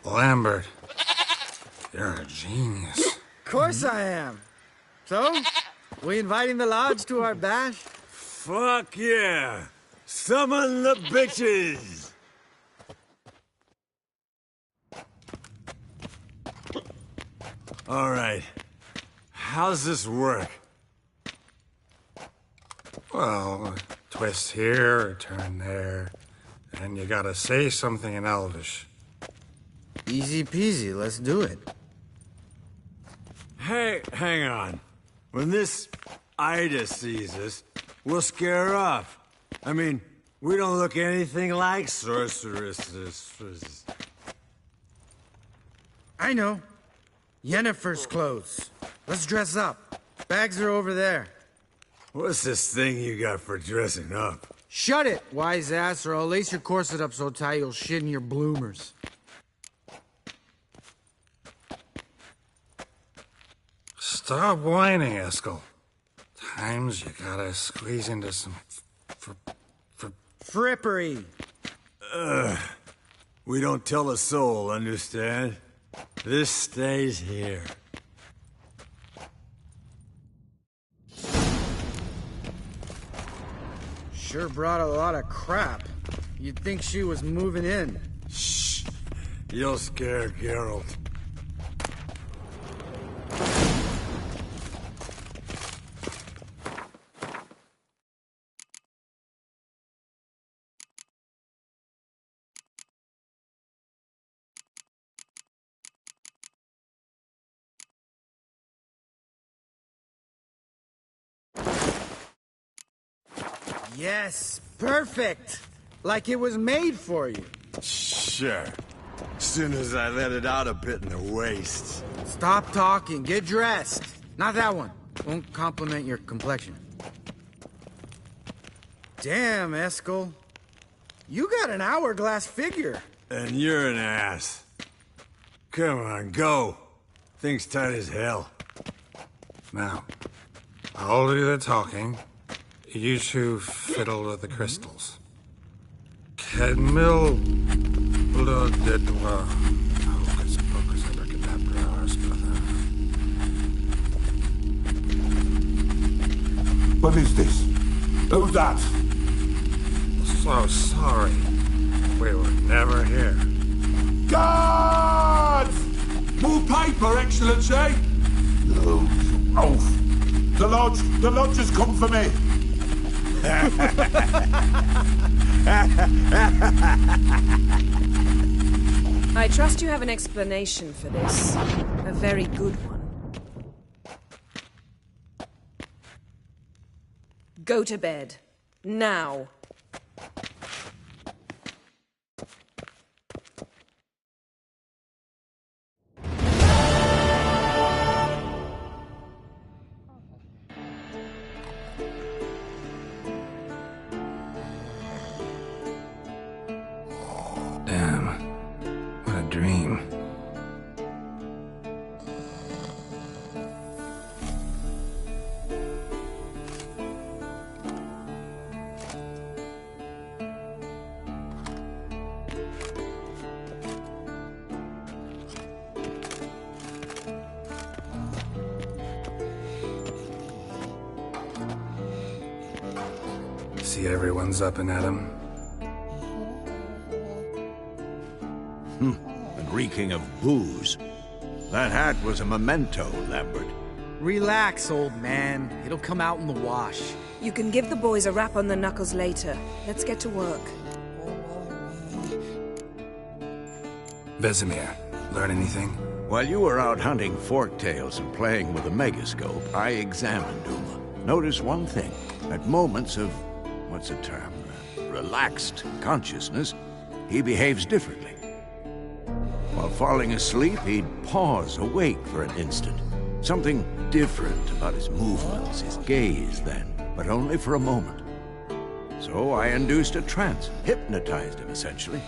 Lambert, you're a genius. Of course I am. So, we inviting the lodge to our bash? Fuck yeah! Summon the bitches! Alright. How's this work? Well, twist here, turn there, and you gotta say something in Elvish. Easy peasy, let's do it. Hey, hang on. When this Ida sees us, we'll scare her off. I mean, we don't look anything like sorceresses. I know. Yennefer's clothes. Let's dress up. Bags are over there. What's this thing you got for dressing up? Shut it, wise ass, or I'll lace your corset up so tight you'll shit in your bloomers. Stop whining, Eskel. Times you gotta squeeze into some Frippery. We don't tell a soul, understand? This stays here. Sure brought a lot of crap. You'd think she was moving in. Shh. You'll scare Geralt. Yes, perfect. Like it was made for you. Sure. Soon as I let it out a bit in the waist. Stop talking, get dressed. Not that one. Won't compliment your complexion. Damn, Eskel. You got an hourglass figure. And you're an ass. Come on, go. Thing's tight as hell. Now, I'll do the talking. You two fiddle with the crystals. Cadmil Bloodedwa. Hocus pocus abracadabra. What is this? Who's that? So sorry. We were never here. Guards! More paper, Excellency! No, you oaf. The lodge has come for me. I trust you have an explanation for this. A very good one. Go to bed. Now. Damn. What a dream. See everyone's up and at 'em. And reeking of booze. That hat was a memento, Lambert. Relax, old man. It'll come out in the wash. You can give the boys a rap on the knuckles later. Let's get to work. Vesemir, learn anything? While you were out hunting forktails and playing with a megascope, I examined Uma. Notice one thing. At moments of, what's the term, relaxed consciousness, he behaves differently. While falling asleep, he'd pause awake for an instant. Something different about his movements, his gaze then, but only for a moment. So I induced a trance, hypnotized him essentially.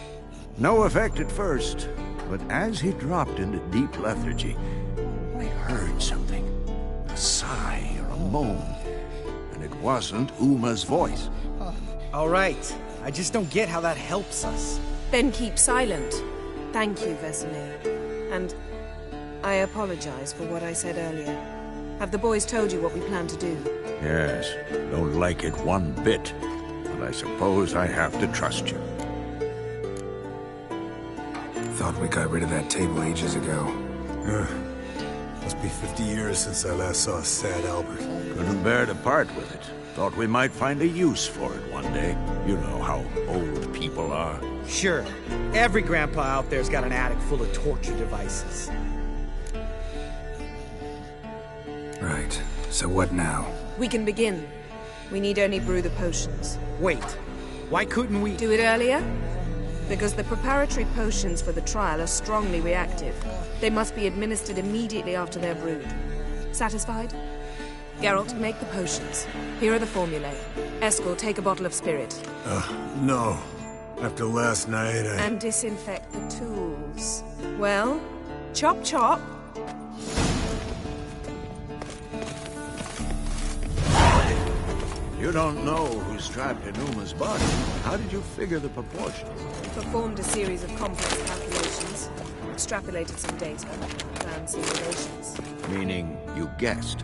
No effect at first, but as he dropped into deep lethargy, I heard something. A sigh or a moan. And it wasn't Uma's voice. All right. I just don't get how that helps us. Then keep silent. Thank you, Vesemir. And I apologize for what I said earlier. Have the boys told you what we plan to do? Yes, don't like it one bit. But I suppose I have to trust you. Thought we got rid of that table ages ago. Must be 50 years since I last saw sad Albert. Couldn't bear to part with it. Thought we might find a use for it one day. You know how old people are. Sure. Every grandpa out there's got an attic full of torture devices. Right. So what now? We can begin. We need only brew the potions. Wait. Why couldn't we... Do it earlier? Because the preparatory potions for the trial are strongly reactive. They must be administered immediately after they're brewed. Satisfied? Geralt, make the potions. Here are the formulae. Eskel, take a bottle of spirit. No. After last night, And disinfect the tools. Well, chop chop. You don't know who's trapped in Uma's body. How did you figure the proportions? Performed a series of complex calculations. Extrapolated some data. Ran simulations. Meaning you guessed.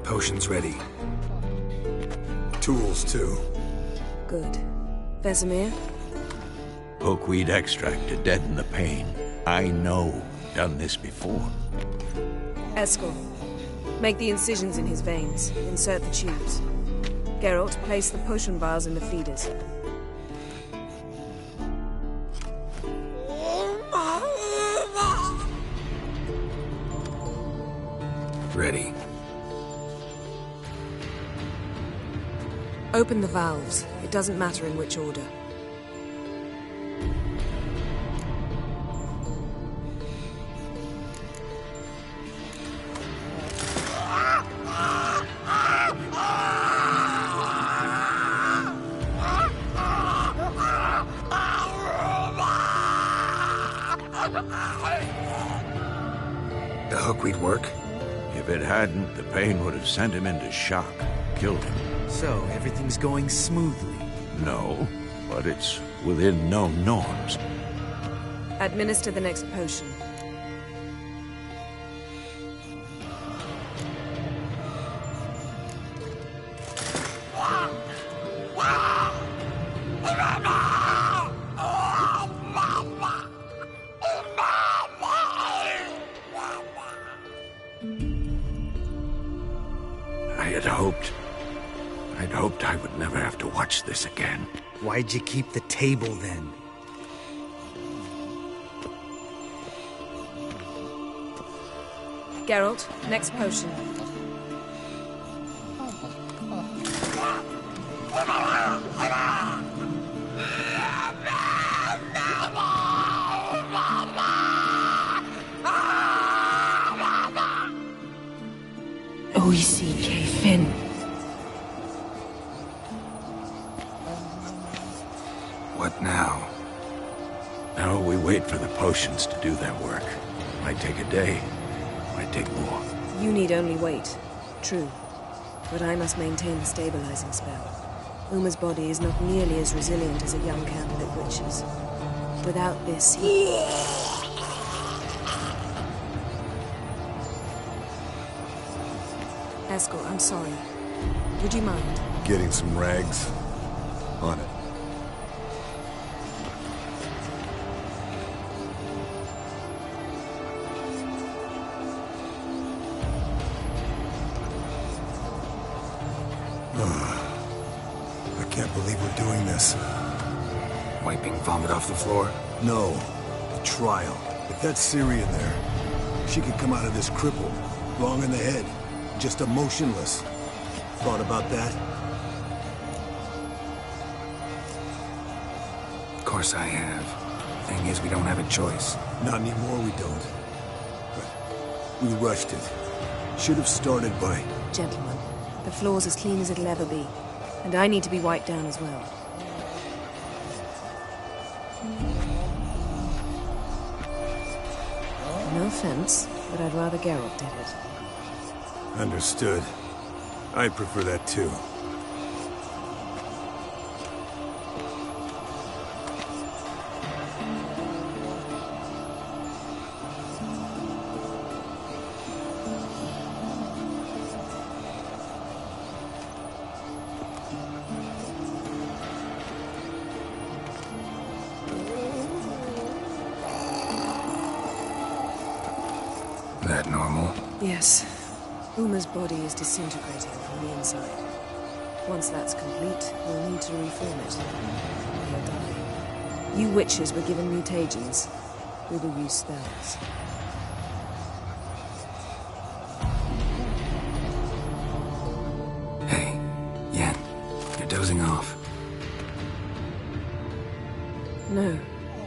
Potions ready. tools too. Good. Vesemir? Hookweed extract to deaden the pain. I know. Done this before. Eskel, make the incisions in his veins. Insert the tubes. Geralt, place the potion vials in the feeders. Ready. Open the valves. It doesn't matter in which order. The hookweed work? If it hadn't, the pain would have sent him into shock. Killed him. So, everything's going smoothly. No, but it's within known norms. Administer the next potion. I'd hoped I would never have to watch this again. Why'd you keep the table then? Geralt, next potion. O-E-C-K, Finn. What now? Now we wait for the potions to do their work. Might take a day, might take more. You need only wait. True. But I must maintain the stabilizing spell. Uma's body is not nearly as resilient as a young candidate witch's. Without this, he... Eskel, I'm sorry. Would you mind? Getting some rags. On it. I can't believe we're doing this. Wiping vomit off the floor? No. The trial. If that's Syrian there, She could come out of this crippled, wrong in the head, just emotionless. Thought about that? Of course I have. Thing is, we don't have a choice. Not anymore, we don't. But we rushed it. Should have started by... Gentlemen, the floor's as clean as it'll ever be. And I need to be wiped down as well. No offense, but I'd rather Geralt did it. Understood. I'd prefer that too. That normal? Yes. Uma's body is disintegrating from the inside. Once that's complete, we'll need to reform it. He'll die. You witches were given mutagens. We will use spells. Hey, Yen, you're dozing off. No,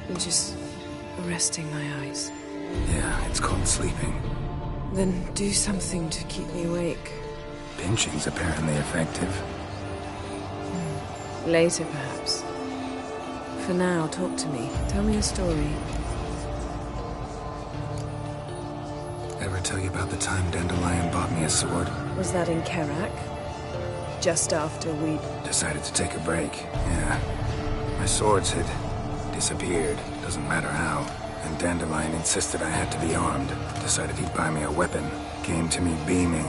I'm just resting my eyes. Yeah, it's called sleeping. Then do something to keep me awake. Pinching's apparently effective. Later, perhaps. For now, talk to me. Tell me a story. Ever tell you about the time Dandelion bought me a sword? Was that in Kerak? Just after we... Decided to take a break, yeah. My swords had disappeared, doesn't matter how. And Dandelion insisted I had to be armed. Decided he'd buy me a weapon. Came to me beaming.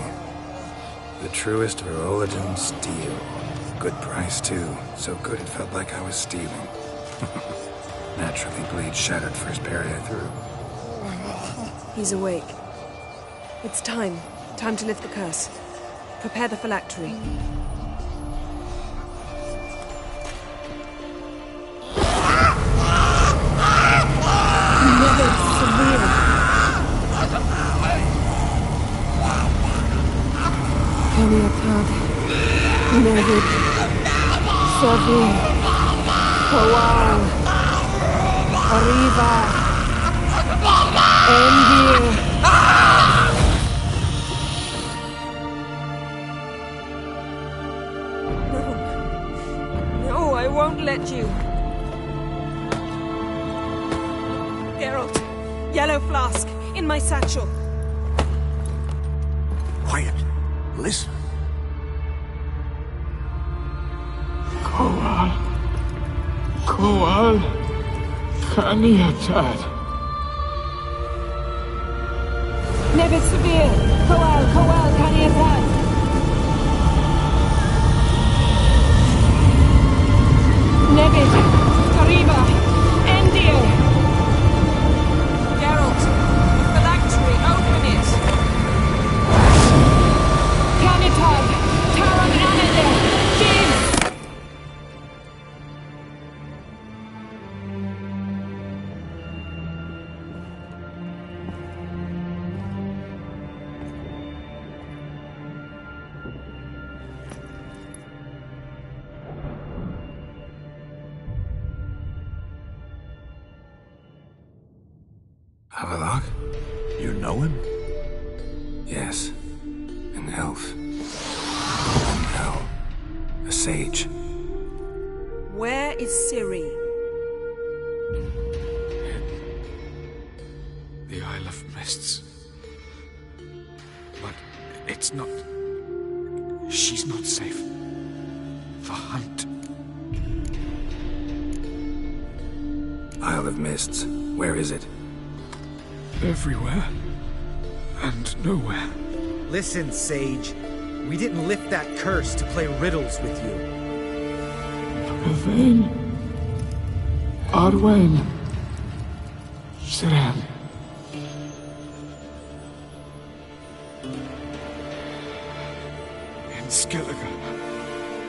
The truest Veroligan steel. Good price, too. So good it felt like I was stealing. Naturally, blade shattered first parry I threw. He's awake. It's time. Time to lift the curse. Prepare the phylactery. Kaniatad, Nevid, Savi, Kowal, Arriva, Endir. No, I won't let you. Geralt, yellow flask, in my satchel. Quiet. Listen. Kowal, Kaniatad. Nevid Severe, Kowal, Kaniatad. Nevid, Arriba, Endir. Geralt, the phylactery, open it. Kaniatad, Taran Anadir, Jeeves. Havelock? You know him? Yes. An elf. An hell. A sage. Where is Ciri? The Isle of Mists. But it's not... She's not safe. The hunt. Isle of Mists. Where is it? Everywhere. And nowhere. Listen, Sage. We didn't lift that curse to play riddles with you. Yvain. Arwen. Siren. In Skellige.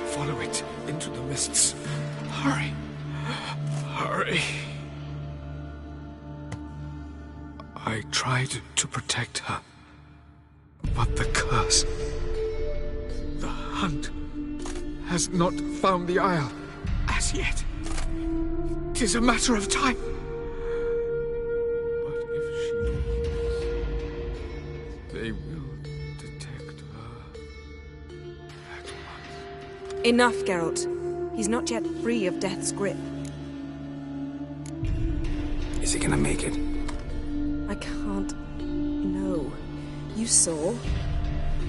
Follow it into the mists. Hurry. Hurry. I tried to protect her. But the curse... The hunt has not found the Isle as yet. 'Tis a matter of time. But if she lives, they will detect her at once. Enough, Geralt. He's not yet free of death's grip. Is he gonna make it? I can't... No. You saw.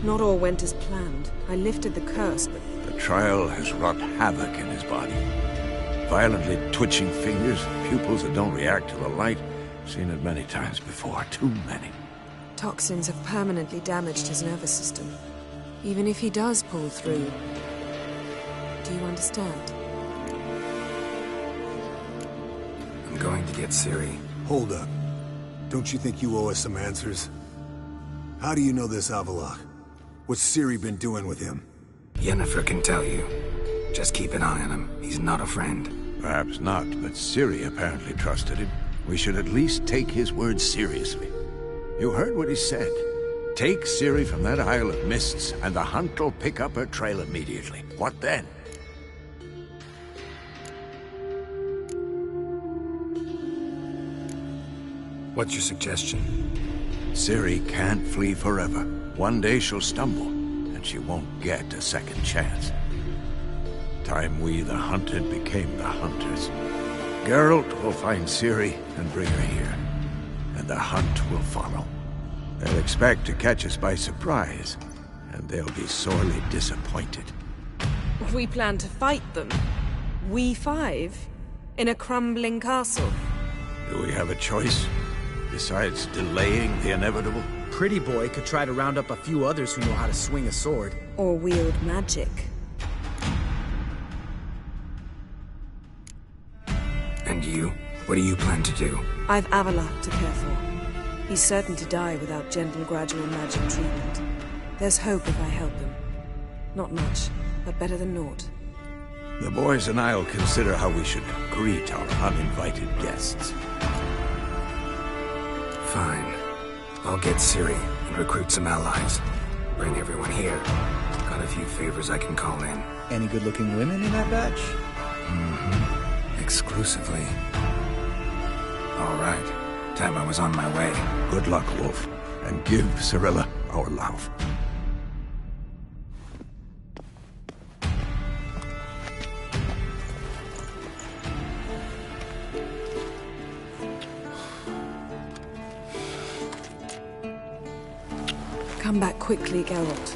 Not all went as planned. I lifted the curse, but... The trial has wrought havoc in his body. Violently twitching fingers, pupils that don't react to the light. Seen it many times before, too many. Toxins have permanently damaged his nervous system. Even if he does pull through... Do you understand? I'm going to get Ciri. Hold up. Don't you think you owe us some answers? How do you know this Avalok? What's Ciri been doing with him? Yennefer can tell you. Just keep an eye on him. He's not a friend. Perhaps not, but Ciri apparently trusted him. We should at least take his words seriously. You heard what he said. Take Ciri from that Isle of Mists, and the hunt will pick up her trail immediately. What then? What's your suggestion? Ciri can't flee forever. One day she'll stumble, and she won't get a second chance. Time we, the hunted, became the hunters. Geralt will find Ciri and bring her here, and the hunt will follow. They'll expect to catch us by surprise, and they'll be sorely disappointed. We plan to fight them. We five? In a crumbling castle? Do we have a choice? Besides delaying the inevitable? Pretty Boy could try to round up a few others who know how to swing a sword. Or wield magic. And you? What do you plan to do? I've Avalok to care for. He's certain to die without gentle, gradual magic treatment. There's hope if I help him. Not much, but better than naught. The boys and I'll consider how we should greet our uninvited guests. Fine. I'll get Ciri and recruit some allies. Bring everyone here. Got a few favors I can call in. Any good-looking women in that batch? Mm-hmm. Exclusively. All right. Time I was on my way. Good luck, Wolf. And give Cirilla our love. Come back quickly, Geralt.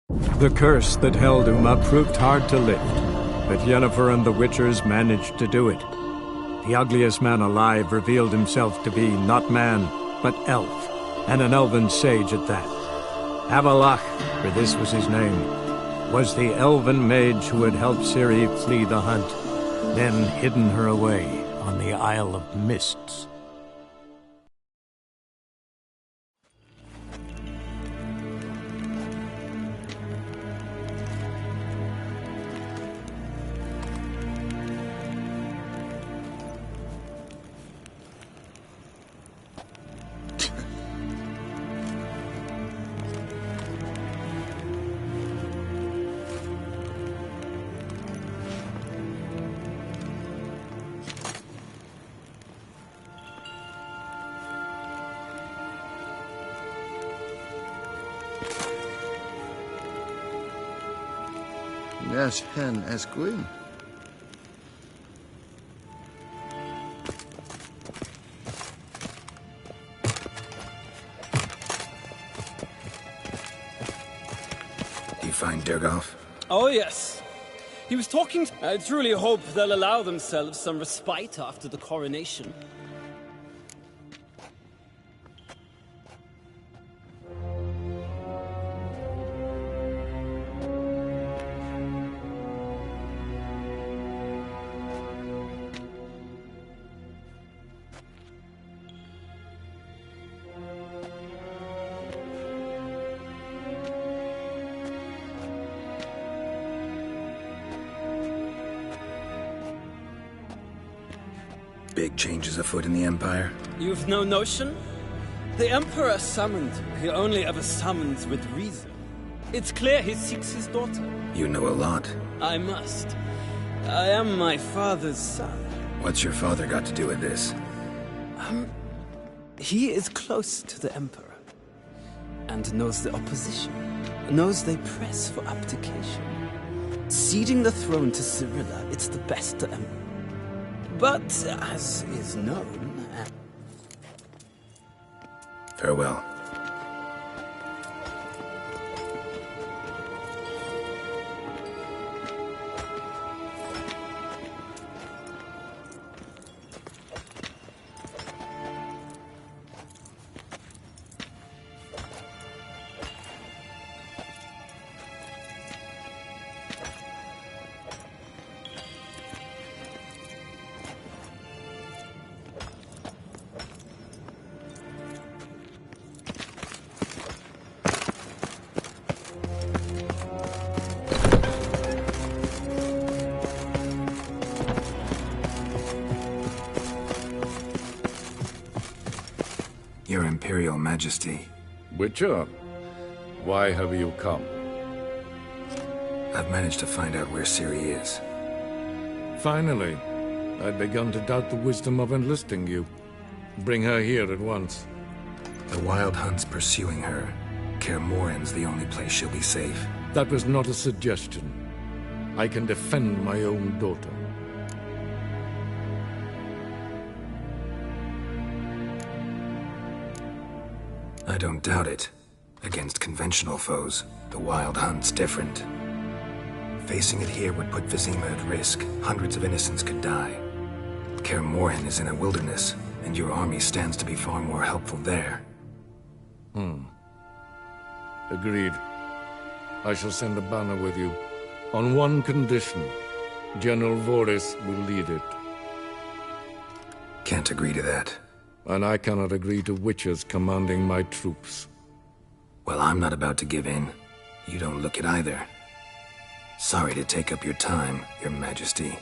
The curse that held Uma proved hard to lift, but Yennefer and the Witchers managed to do it. The ugliest man alive revealed himself to be not man, but elf, and an elven sage at that. Avallac'h, for this was his name, was the elven mage who had helped Ciri flee the hunt, then hidden her away on the Isle of Mists. Yes, hen as queen. Do you find Durgoff? Oh, yes. He was talking. I truly hope they'll allow themselves some respite after the coronation. Big changes afoot in the Empire? You've no notion? The Emperor summoned. He only ever summons with reason. It's clear he seeks his daughter. You know a lot. I must. I am my father's son. What's your father got to do with this? He is close to the Emperor. And knows the opposition. Knows they press for abdication. Ceding the throne to Cyrilla, it's the best to Emperor. But, as is known... Farewell. Your Imperial Majesty. Witcher, why have you come? I've managed to find out where Ciri is. Finally. I'd begun to doubt the wisdom of enlisting you. Bring her here at once. The Wild Hunt's pursuing her. Kaer Morhen's the only place she'll be safe. That was not a suggestion. I can defend my own daughter. I don't doubt it. Against conventional foes, the Wild Hunt's different. Facing it here would put Vizima at risk. Hundreds of innocents could die. Kaer Morhen is in a wilderness, and your army stands to be far more helpful there. Agreed. I shall send a banner with you. On one condition. General Voris will lead it. Can't agree to that. And I cannot agree to witches commanding my troops. Well, I'm not about to give in. You don't look it either. Sorry to take up your time, Your Majesty.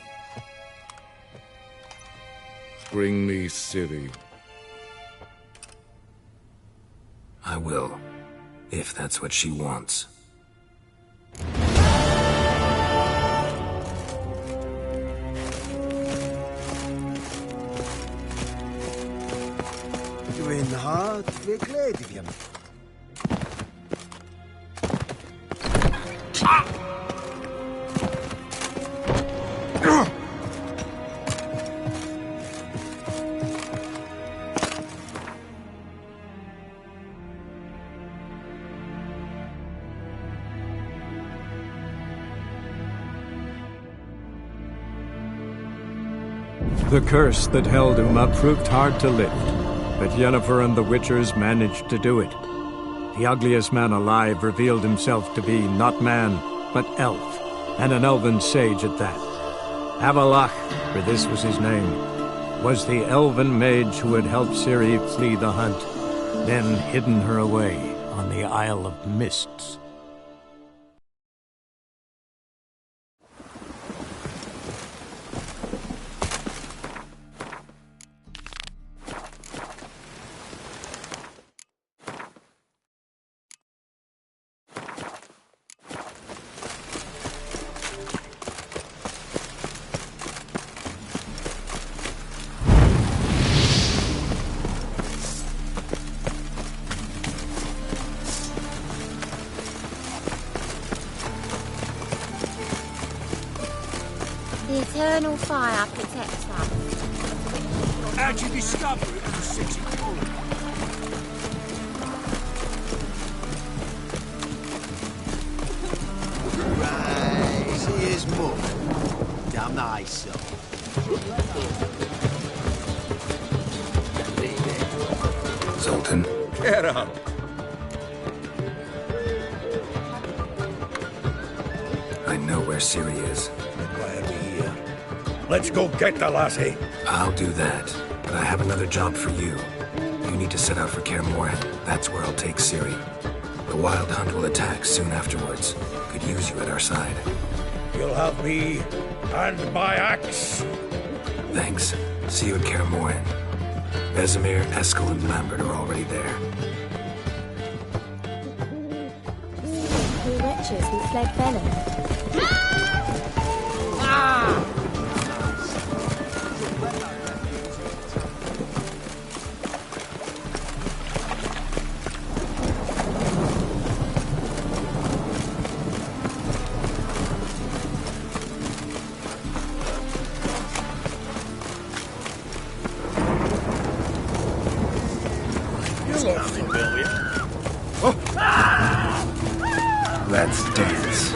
Bring me Ciri. I will, if that's what she wants. Dwi'n hard fi gled i fi am. The curse that held Uma proved hard to lift, but Yennefer and the Witchers managed to do it. The ugliest man alive revealed himself to be not man, but elf, and an elven sage at that. Avallac'h, for this was his name, was the elven mage who had helped Ciri flee the hunt, then hidden her away on the Isle of Mists. The eternal fire protects us. How'd you discover it was a city full? Right, here's more. Damn nice, so. Zoltan. Get up. I know where Ciri is. Why are we here? Let's go get the lassie. I'll do that, but I have another job for you. You need to set out for Kaer Morhen. That's where I'll take Ciri. The Wild Hunt will attack soon afterwards. Could use you at our side. You'll have me and my axe. Thanks. See you at Kaer Morhen. Vesemir, Eskel, and Lambert are already there. The witches who fled Venom. Let's dance.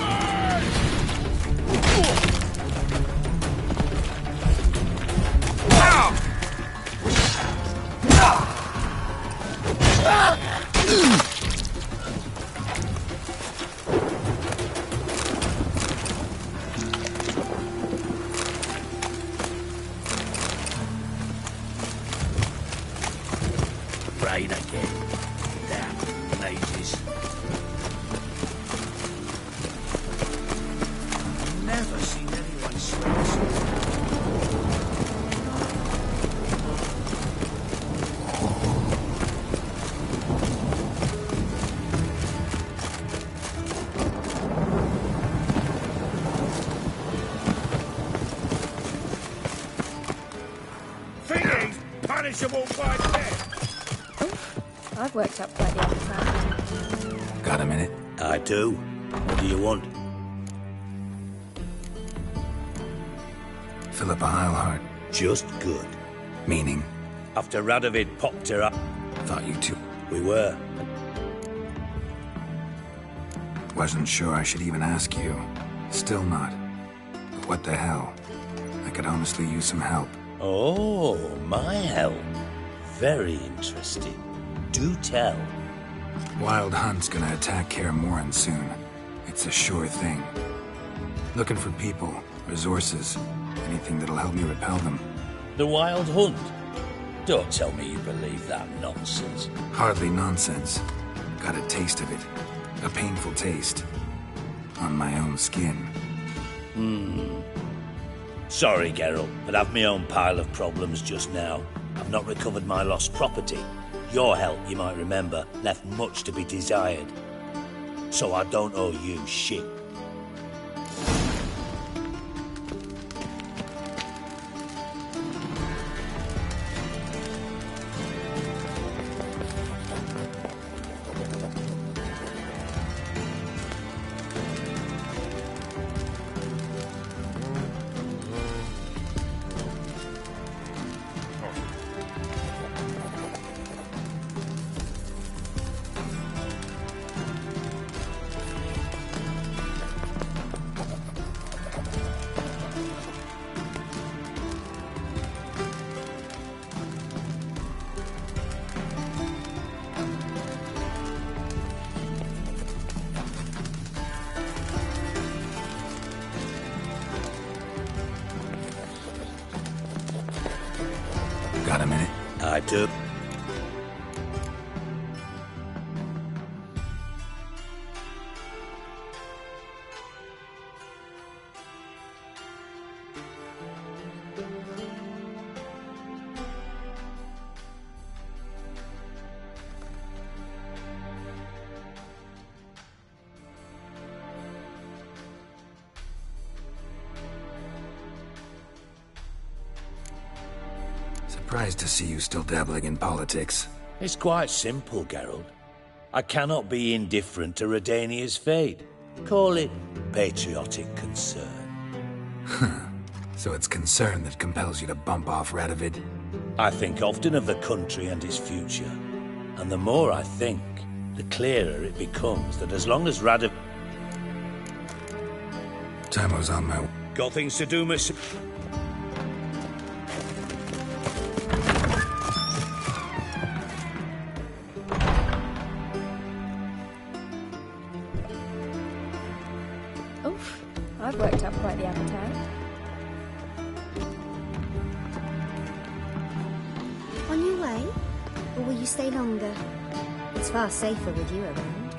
Rain again. Damn mages. Never seen anyone sweat so. Thinking punishable by death. I've worked up quite the appetite. Got a minute? I do. What do you want? Philippa Eilhart. Just good. Meaning? After Radovid popped her up. Thought you two. We were. Wasn't sure I should even ask you. Still not. But what the hell? I could honestly use some help. Oh, my help. Very interesting. Do tell. Wild Hunt's gonna attack Kaer Morhen soon. It's a sure thing. Looking for people, resources, anything that'll help me repel them. The Wild Hunt? Don't tell me you believe that nonsense. Hardly nonsense. Got a taste of it. A painful taste. On my own skin. Sorry, Geralt, but I've my own pile of problems just now. I've not recovered my lost property. Your help, you might remember, left much to be desired. So I don't owe you shit. Got a minute? I do. Surprised to see you still dabbling in politics. It's quite simple, Geralt. I cannot be indifferent to Redania's fate. Call it patriotic concern. So it's concern that compels you to bump off Radovid? I think often of the country and its future. And the more I think, the clearer it becomes that as long as Radovid... Time was on my... Got things to do, miss... Oof, I've worked up quite the appetite. On your way? Or will you stay longer? It's far safer with you around.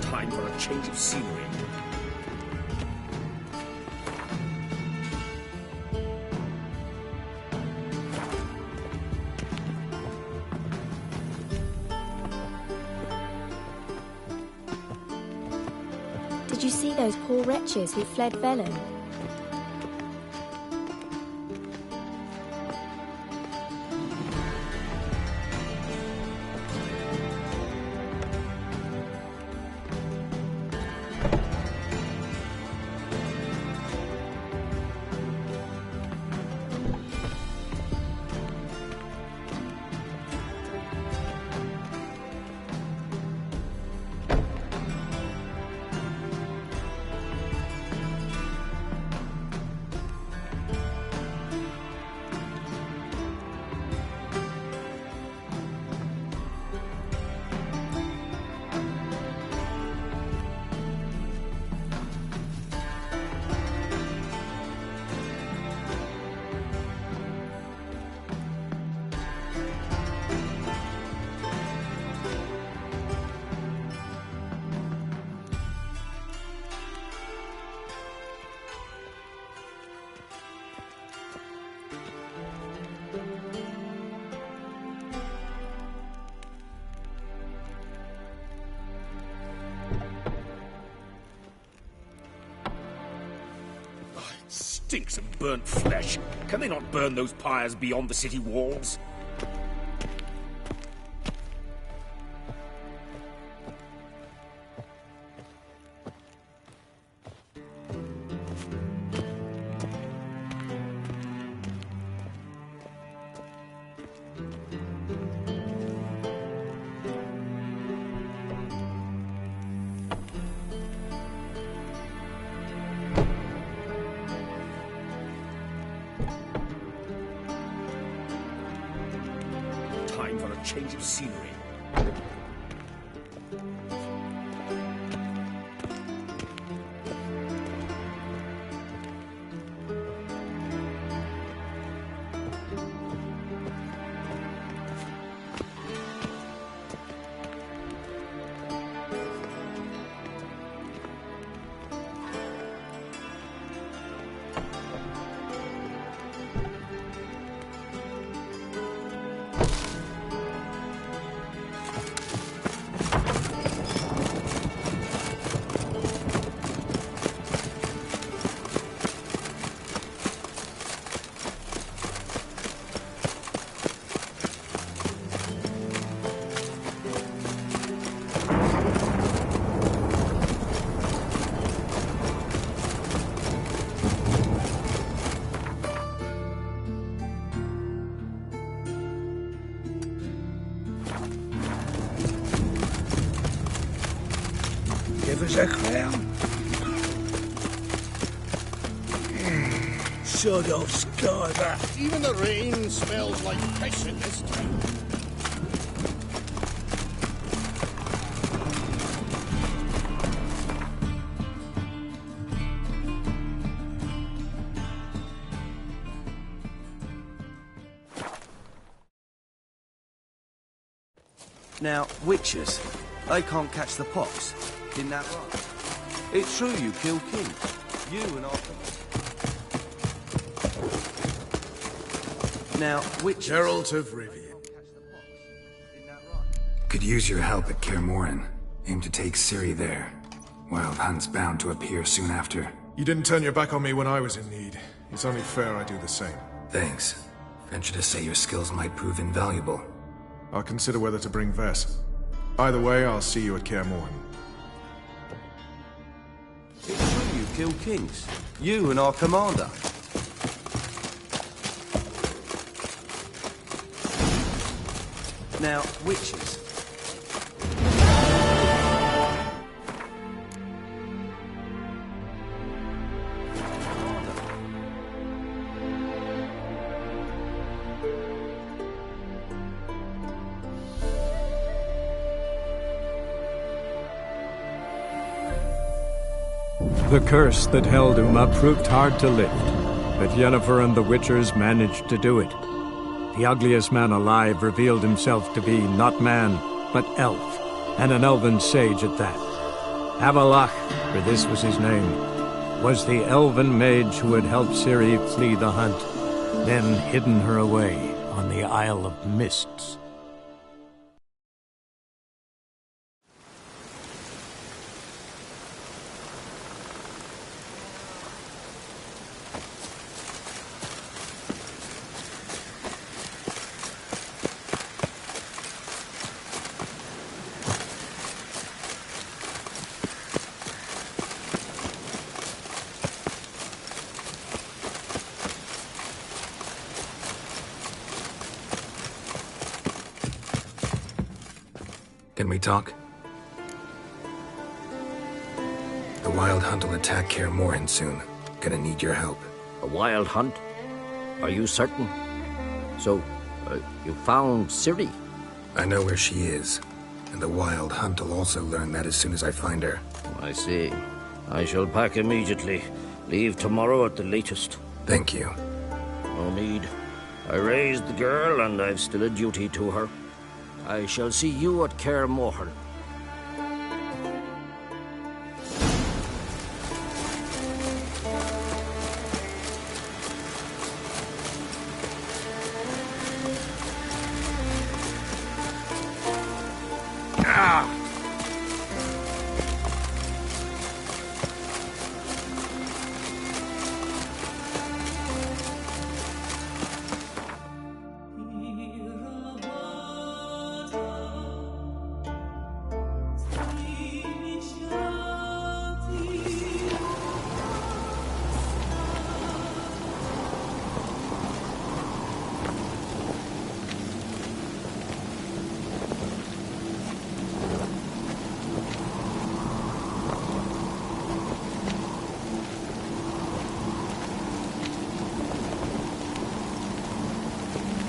Time for a change of scenery. Did you see those poor wretches who fled Velen? Stinks of burnt flesh. Can they not burn those pyres beyond the city walls? Time for a change of scenery. Give us a crown. Sod off, Skybat. Even the rain smells like piss in this town. Now, witches, they can't catch the pox. Isn't that right? It's true you kill kings. You and Arthur. Now, witches... Geralt of Rivia. Could use your help at Kaer Morhen. Aim to take Ciri there. Wild Hunt's bound to appear soon after. You didn't turn your back on me when I was in need. It's only fair I do the same. Thanks. Venture to say your skills might prove invaluable. I'll consider whether to bring Vess. Either way, I'll see you at Kaer Morhen. It's true you kill kings. You and our commander. Now, witches. The curse that held Uma proved hard to lift, but Yennefer and the Witchers managed to do it. The ugliest man alive revealed himself to be not man, but elf, and an elven sage at that. Avallac'h, for this was his name, was the elven mage who had helped Ciri flee the hunt, then hidden her away on the Isle of Mists. Can we talk? The Wild Hunt will attack Kaer Morhen soon. Gonna need your help. A wild hunt? Are you certain? So, you found Ciri? I know where she is, and the Wild Hunt will also learn that as soon as I find her. I see. I shall pack immediately. Leave tomorrow at the latest. Thank you. No need. I raised the girl, and I've still a duty to her. I shall see you at Kaer Morhen.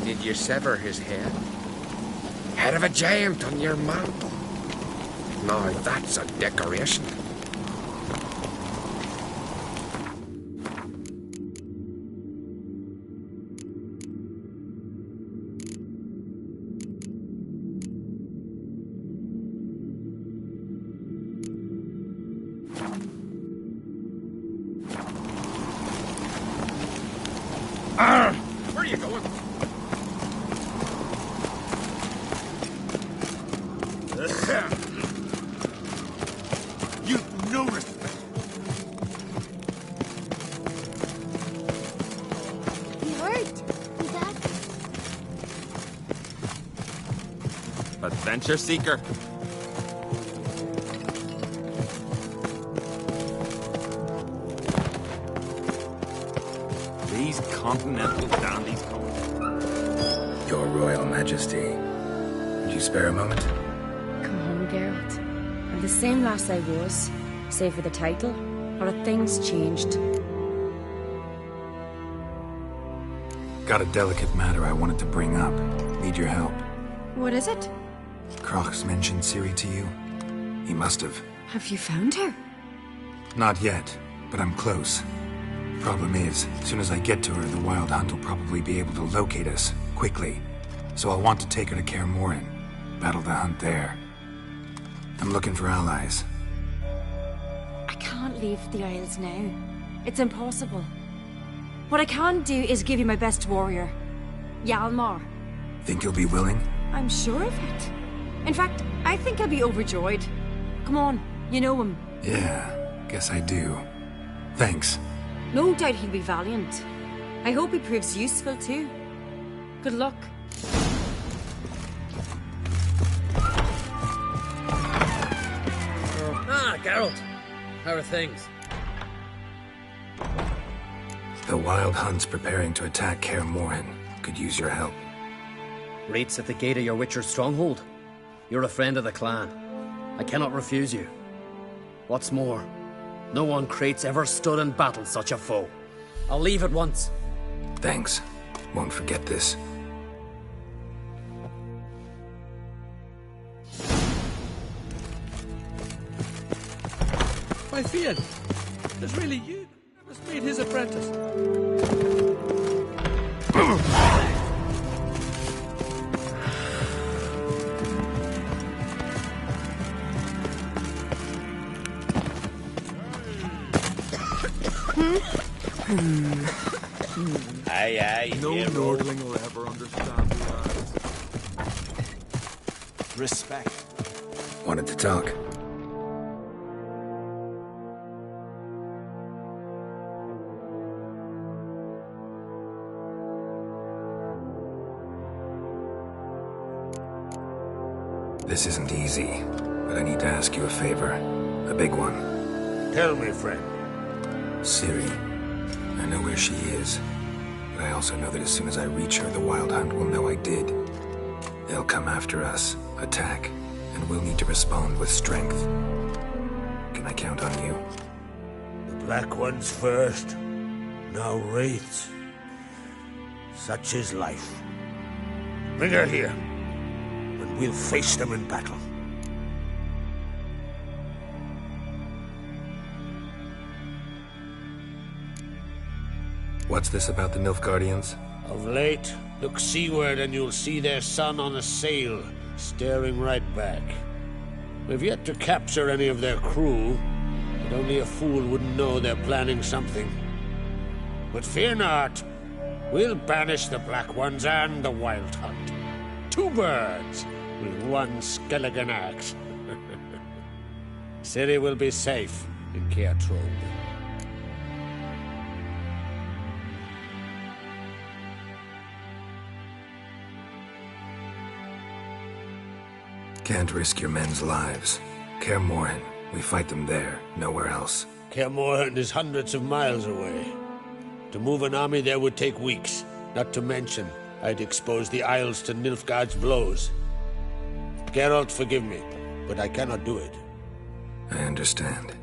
Did you sever his head? Head of a giant on your mantle. Now that's a decoration. Where are you going? You've no respect. He hurt. Is that... Adventure seeker. These continental dandies come. Your Royal Majesty. Would you spare a moment? Come home, Geralt. I'm the same lass I was, save for the title, or have things changed? Got a delicate matter I wanted to bring up. Need your help. What is it? Crach's mentioned Ciri to you? He must have. Have you found her? Not yet, but I'm close. Problem is, as soon as I get to her, the Wild Hunt will probably be able to locate us, quickly. So I'll want to take her to Kaer Morhen. Battle the hunt there. I'm looking for allies. I can't leave the Isles now. It's impossible. What I can do is give you my best warrior, Hjalmar. Think you'll be willing? I'm sure of it. In fact, I think he'll be overjoyed. Come on, you know him. Yeah, guess I do. Thanks. No doubt he'll be valiant. I hope he proves useful too. Good luck. Ah, Geralt. How are things? The Wild Hunt's preparing to attack Kaer Morhen. Could use your help. Raid's at the gate of your Witcher's stronghold. You're a friend of the clan. I cannot refuse you. What's more, no one Krait's ever stood and battled such a foe. I'll leave at once. Thanks. Won't forget this. My Fian, it's really you that must be his apprentice. Aye, aye. No hero. Nordling will ever understand the Isles. Respect. Wanted to talk. This isn't easy, but I need to ask you a favor. A big one. Tell me, friend. Ciri. I know where she is, but I also know that as soon as I reach her, the Wild Hunt will know I did. They'll come after us, attack, and we'll need to respond with strength. Can I count on you? The Black Ones first, now Wraiths. Such is life. Bring her here, and we'll face them in battle. What's this about the Nilfgaardians? Of late, look seaward and you'll see their sun on a sail, staring right back. We've yet to capture any of their crew, but only a fool wouldn't know they're planning something. But fear not, we'll banish the Black Ones and the Wild Hunt. 2 birds with 1 skeleton axe. Ciri will be safe in Caer Trog. Can't risk your men's lives. Kaer Morhen. We fight them there, nowhere else. Kaer Morhen is hundreds of miles away. To move an army there would take weeks. Not to mention, I'd expose the Isles to Nilfgaard's blows. Geralt, forgive me, but I cannot do it. I understand.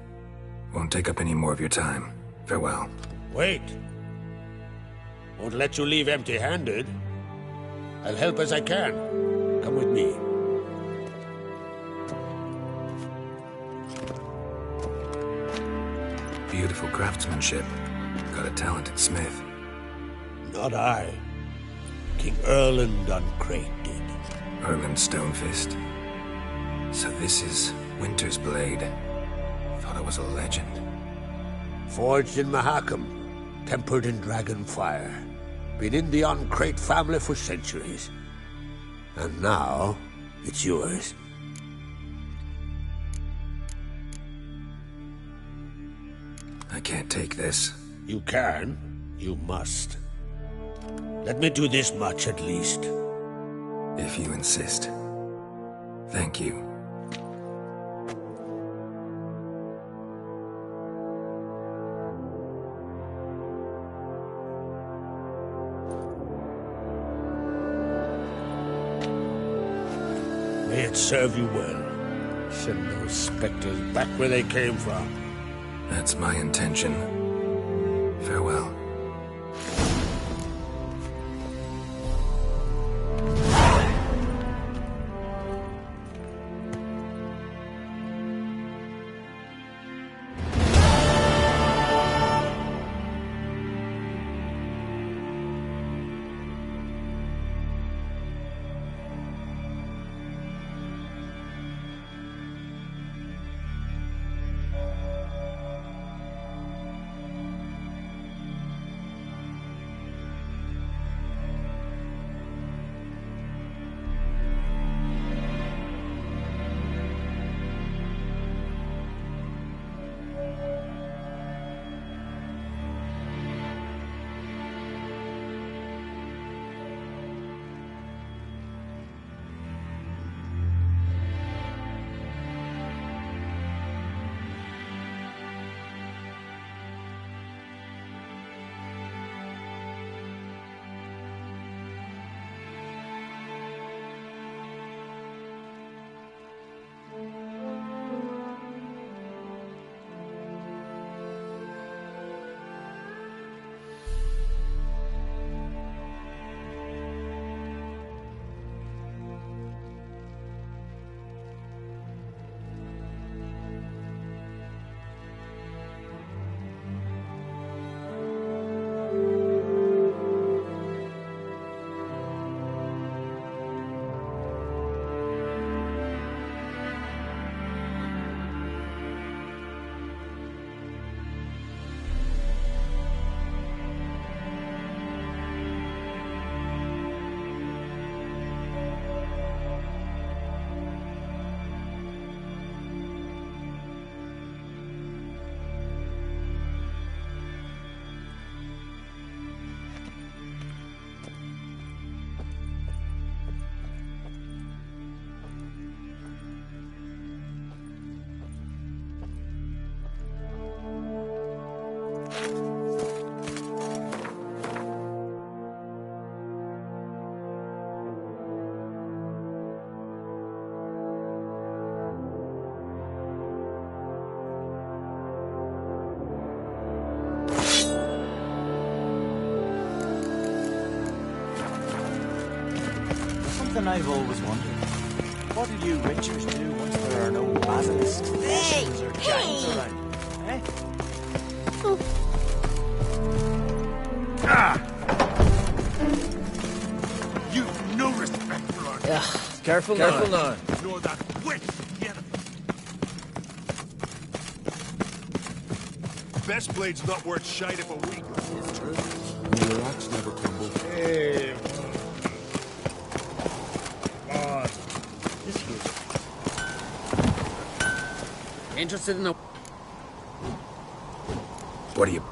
Won't take up any more of your time. Farewell. Wait. Won't let you leave empty-handed. I'll help as I can. Come with me. Beautiful craftsmanship. Got a talented smith. Not I. King Erland Uncrate did. Erland Stonefist. So this is Winter's Blade. Thought I was a legend. Forged in Mahakam. Tempered in dragon fire. Been in the Uncrate family for centuries. And now, it's yours. I can't take this. You can. You must. Let me do this much at least. If you insist. Thank you. May it serve you well. Send those specters back where they came from. That's my intention. Farewell. something I've always wondered. What do you Witchers do once there are no basilisks, essens, or giants around? Eh? You no respect for our... Yeah, careful now. Nor that witch, Best blade's not worth shite if a week. It's true. Your axe never crumbles. Hey, on. This is Interested in a... What are you...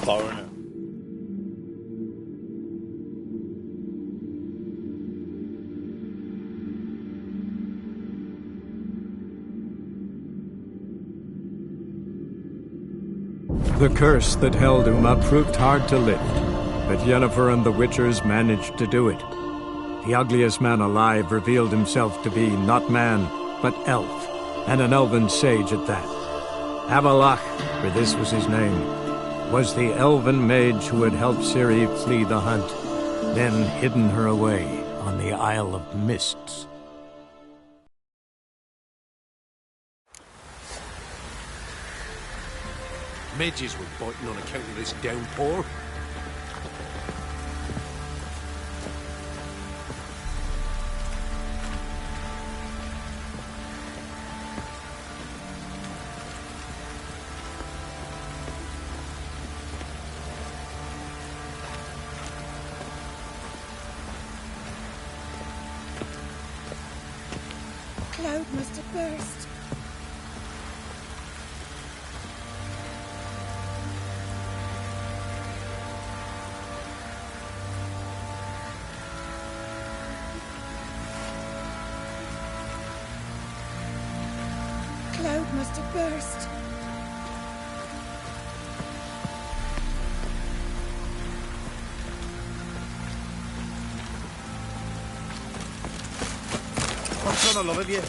foreigner. The curse that held Uma proved hard to lift, but Yennefer and the Witchers managed to do it. The ugliest man alive revealed himself to be not man, but elf, and an elven sage at that. Avallac'h, for this was his name, was the elven mage who had helped Ciri flee the hunt, then hidden her away on the Isle of Mists. Midges were biting on account of this downpour. Cloud must have burst. Cloud must have burst. What's on the love of you?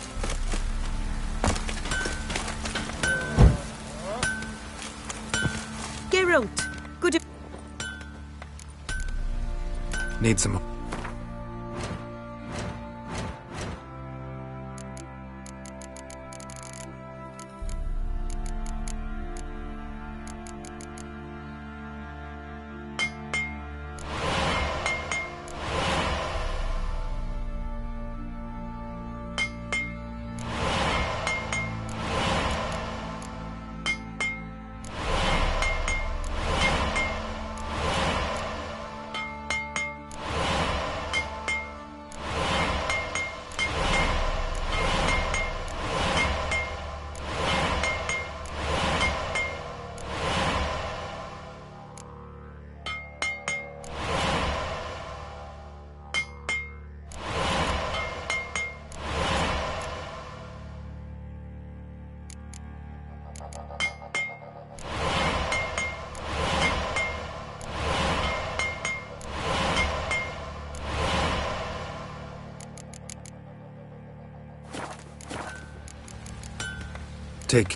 Geralt, good. Need some... Take...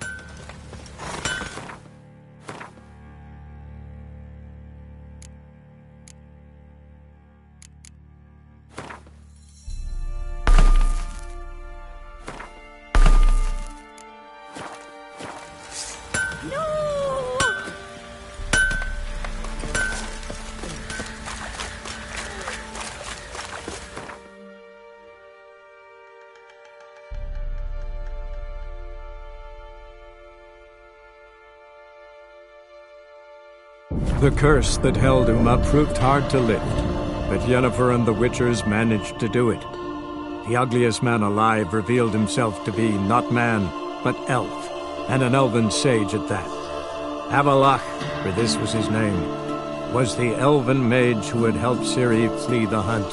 The curse that held Uma proved hard to lift, but Yennefer and the Witchers managed to do it. The ugliest man alive revealed himself to be not man, but elf, and an elven sage at that. Avallac'h, for this was his name, was the elven mage who had helped Ciri flee the hunt,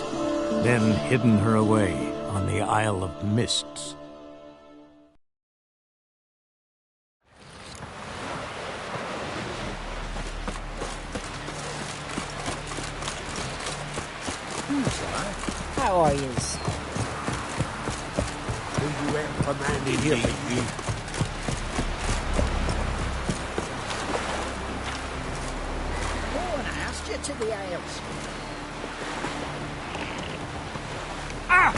then hidden her away on the Isle of Mists. How are yous? Do you have command in here, baby? Oh, and I asked you to the Isles. Ah!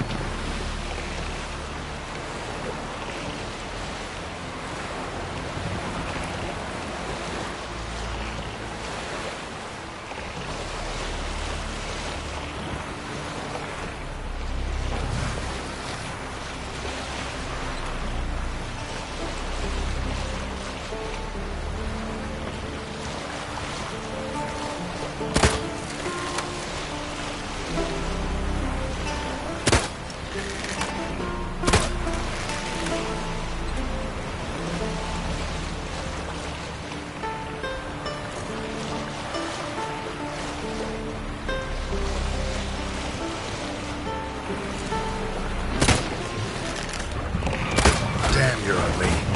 quietly.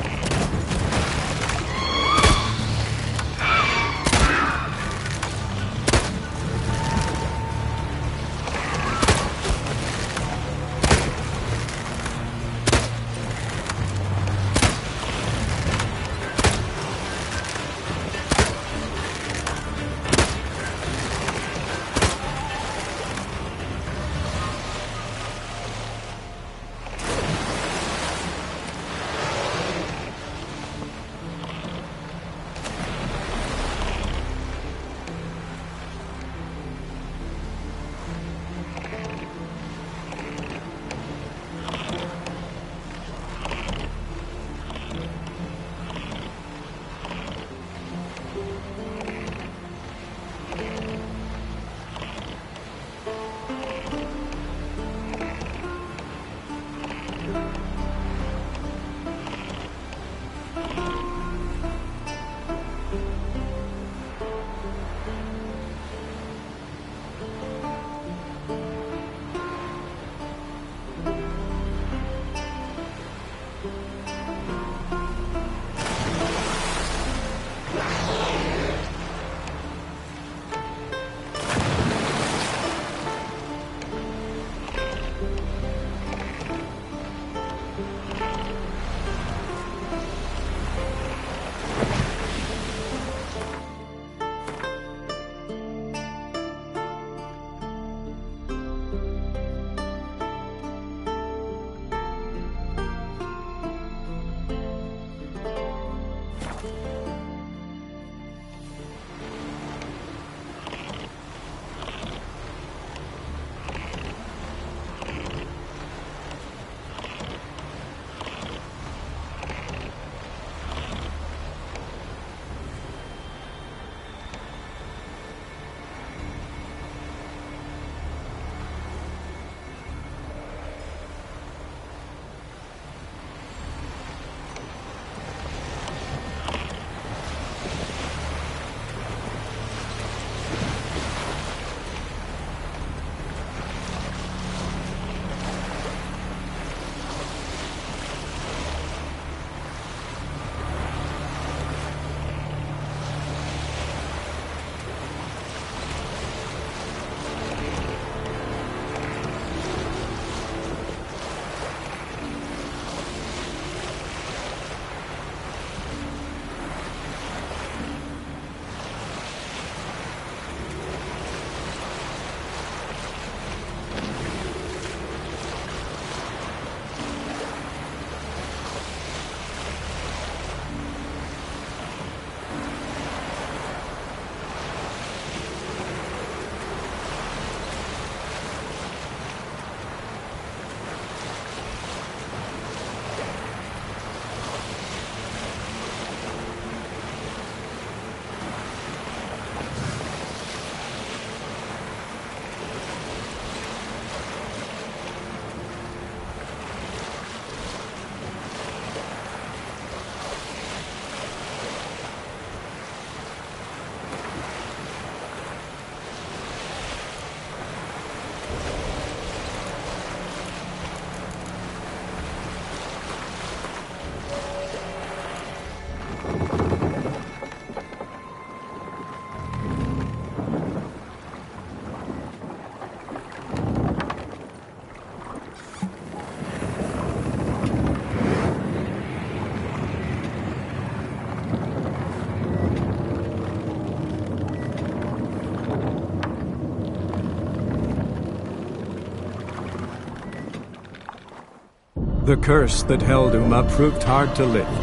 The curse that held Uma proved hard to lift,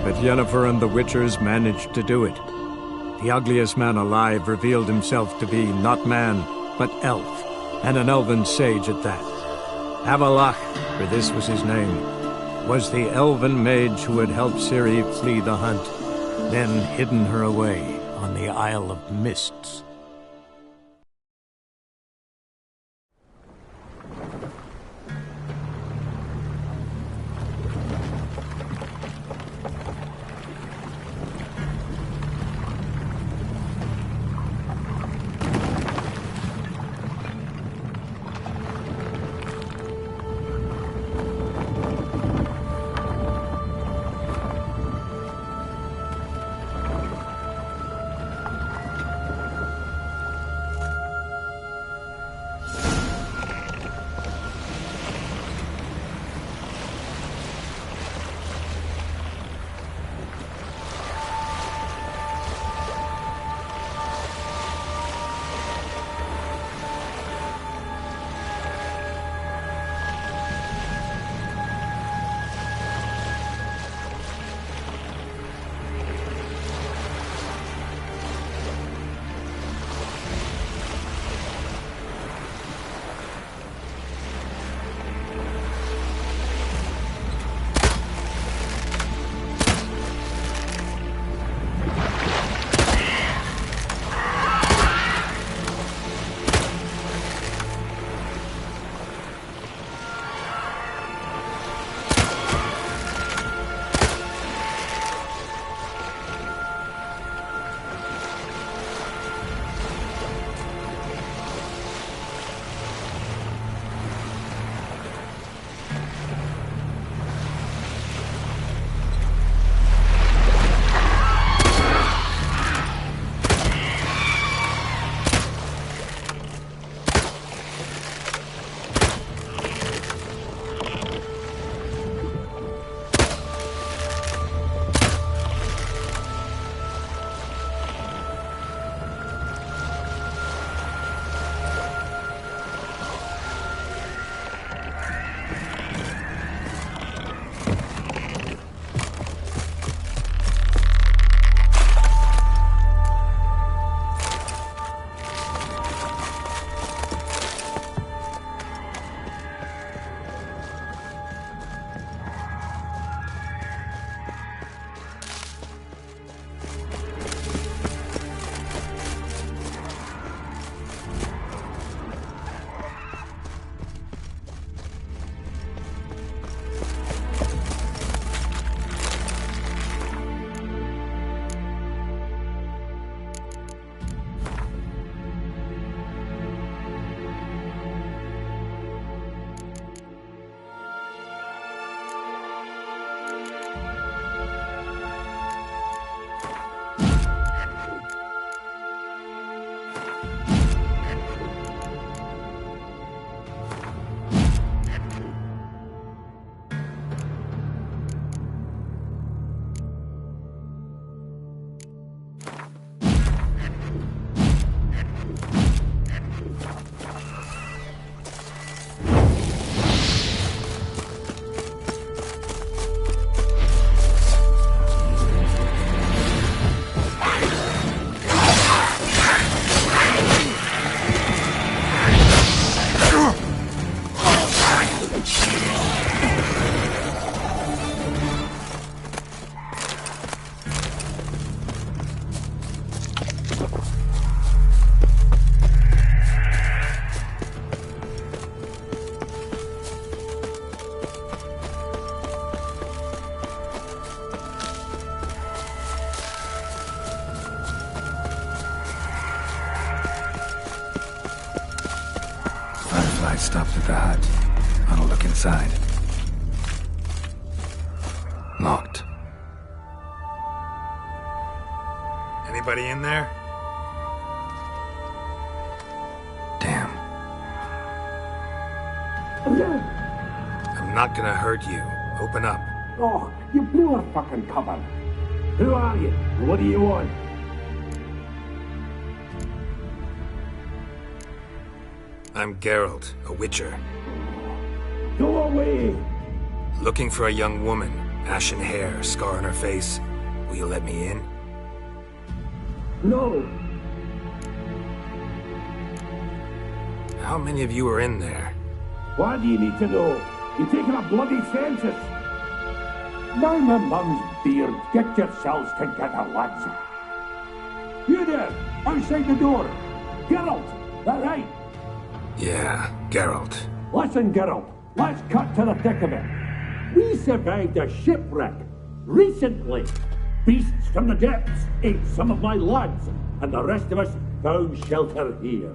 but Yennefer and the Witchers managed to do it. The ugliest man alive revealed himself to be not man, but elf, and an elven sage at that. Avalach, for this was his name, was the elven mage who had helped Ciri flee the hunt, then hidden her away on the Isle of Mists. I stopped at the hut. I'll look inside. Locked. Anybody in there? Damn. I'm not gonna hurt you. Open up. Oh, you blew our fucking cover. Who are you? What do you want? I'm Geralt, a witcher. Go away! Looking for a young woman. Ashen hair, scar on her face. Will you let me in? No. How many of you are in there? Why do you need to know? You're taking a bloody census. Now my mum's beard, get yourselves together, lads. You there, outside the door. Geralt, that right? Yeah, Geralt. Listen, Geralt, let's cut to the thick of it. We survived a shipwreck recently. Beasts from the depths ate some of my lads, and the rest of us found shelter here.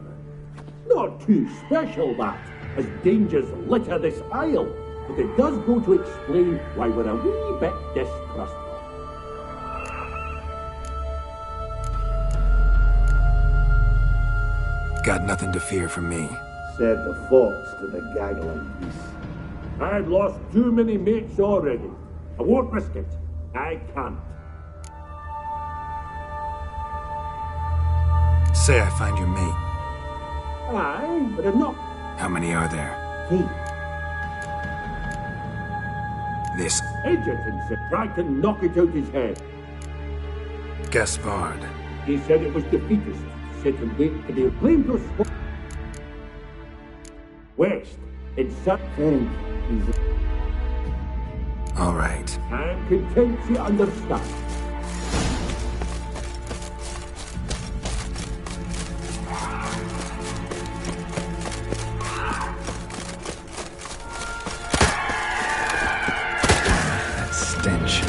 Not too special, that, as dangers litter this isle, but it does go to explain why we're a wee bit distrustful. Got nothing to fear from me. Said the fox to the gaggling geese. I've lost too many mates already. I won't risk it. I can't. Say I find your mate. Aye, but I'm not. How many are there? 3. This Edgerton said tried to knock it out his head. Gaspard. He said it was defeatist. Said to wait to be claimed to spot. West, in Sutton. All right. I'm content to understand. That stench.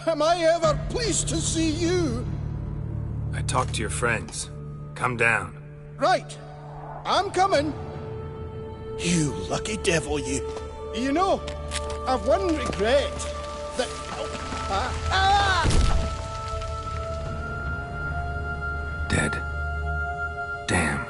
Am I ever pleased to see you? I talked to your friends. Come down. Right. I'm coming. You lucky devil, you. You know, I've one regret. That... Dead. Damn.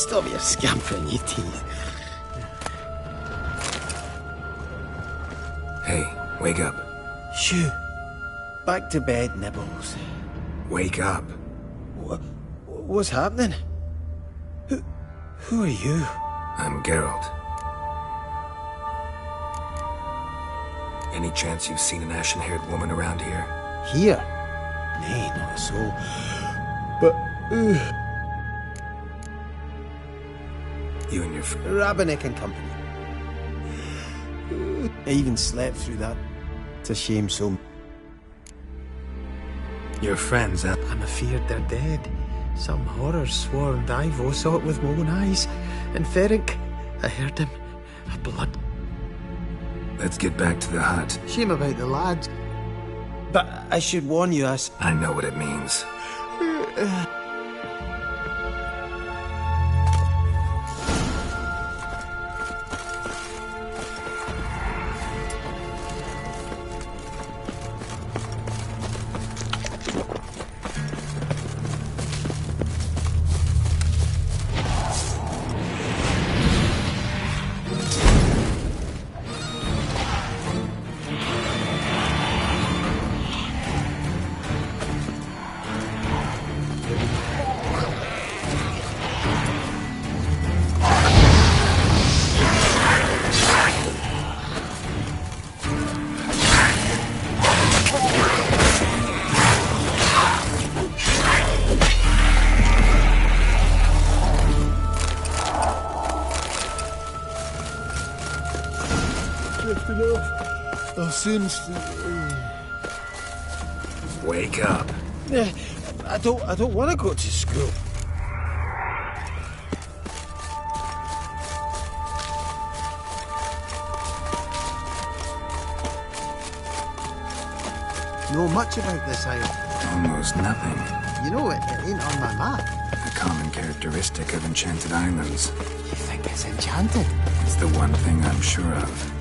Stop your scampering, you teeth. Hey, wake up. Shoo. Back to bed, Nibbles. Wake up. What's happening? Who are you? I'm Geralt. Any chance you've seen an ashen-haired woman around here? Here? Nay, not a soul. But, You and your Rabbinick and company. I even slept through that. It's a shame so... Your friends, huh? I'm afeard they're dead. Some horror-sworn Divo saw it with my own eyes. And Ferric, I heard him. A blood. Let's get back to the hut. Shame about the lads. But I should warn you, I know what it means. I'll soon... Wake up. I don't want to go to school. Know much about this isle? Almost nothing. You know, it ain't on my map. A common characteristic of enchanted islands. You think it's enchanted? It's the one thing I'm sure of.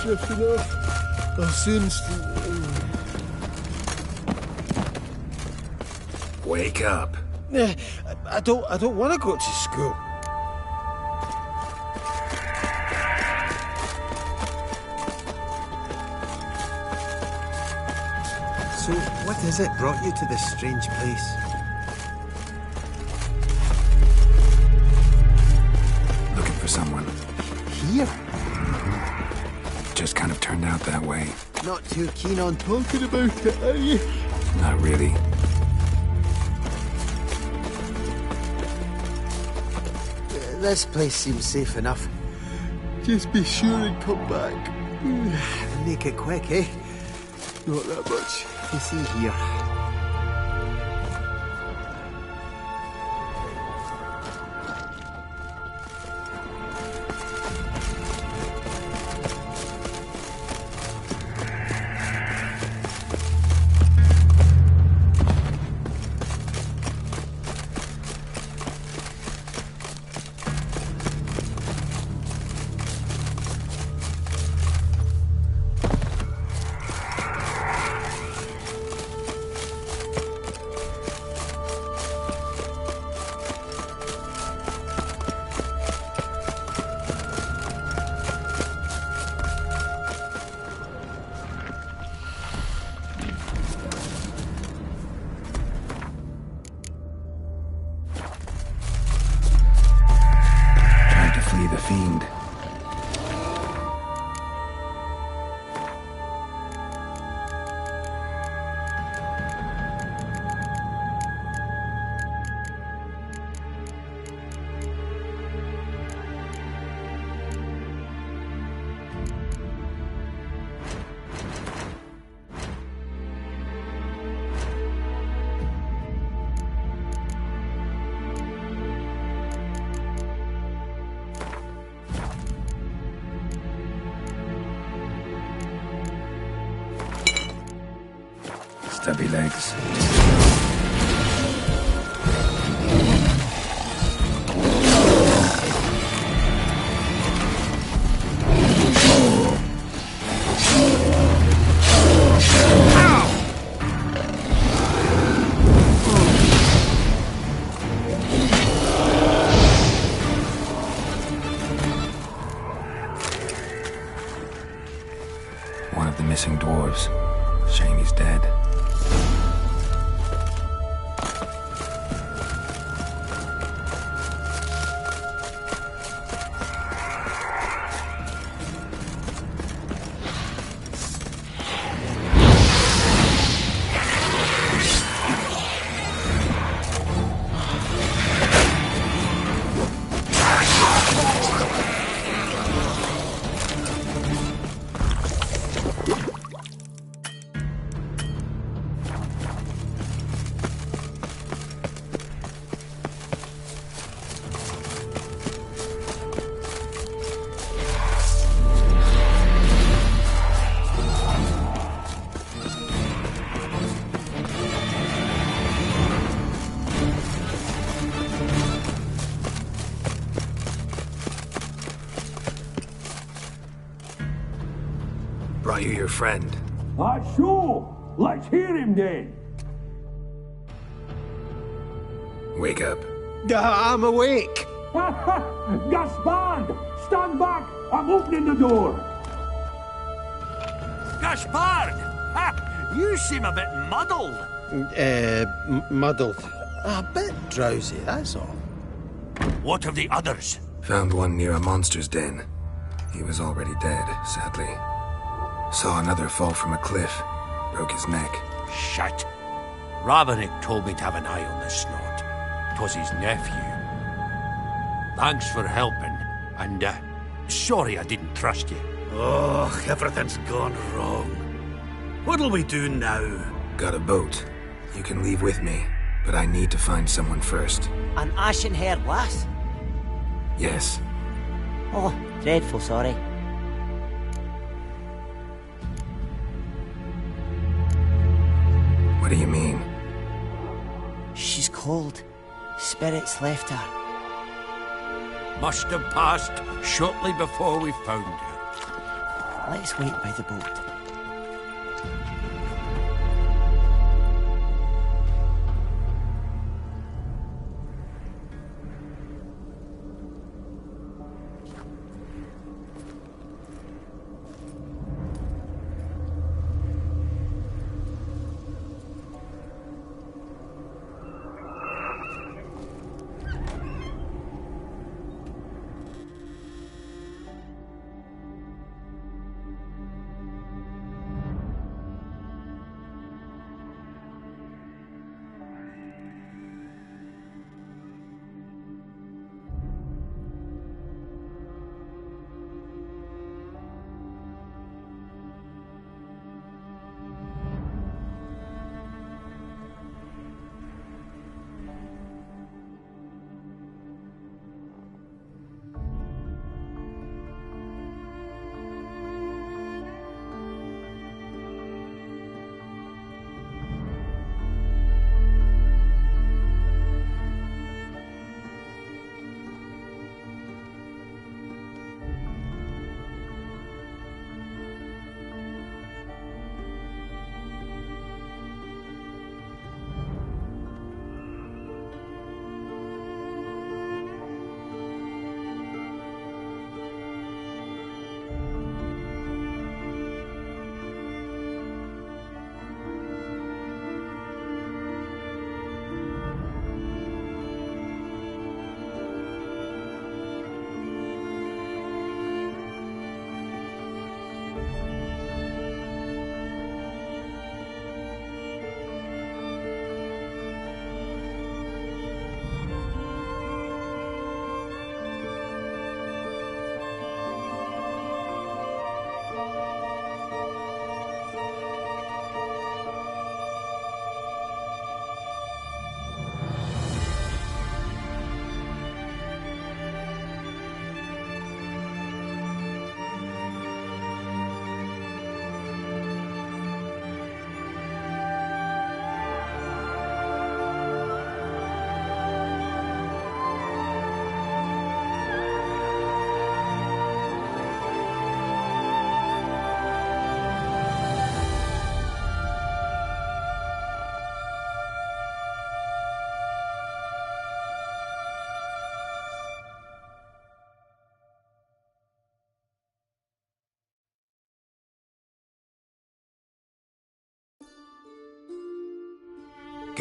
Just enough. I'll soon... Wake up. I don't want to go to school. So, what is it brought you to this strange place? Looking for someone. Here? Just kind of turned out that way. Not too keen on talking about it, are you? Not really. This place seems safe enough. Just be sure and come back. Make it quick, eh? Not that much. You see here. fiend. Stubby legs. One of the missing dwarves. Shame he's dead. Brought you your friend. Sure. Let's hear him then. Wake up. I'm awake. Gaspard! Stand back! I'm opening the door. Gaspard! Ha! You seem a bit muddled. Muddled. A bit drowsy, that's all. What of the others? Found one near a monster's den. He was already dead, sadly. Saw another fall from a cliff. Broke his neck. Shit. Ravenick told me to have an eye on the snot. 'Twas his nephew. Thanks for helping, and sorry I didn't trust you. Oh, everything's gone wrong. What'll we do now? Got a boat. You can leave with me, but I need to find someone first. An ashen-haired lass? Yes. Oh, dreadful sorry. What do you mean? She's cold. Spirits left her. Must have passed shortly before we found her. Let's wait by the boat.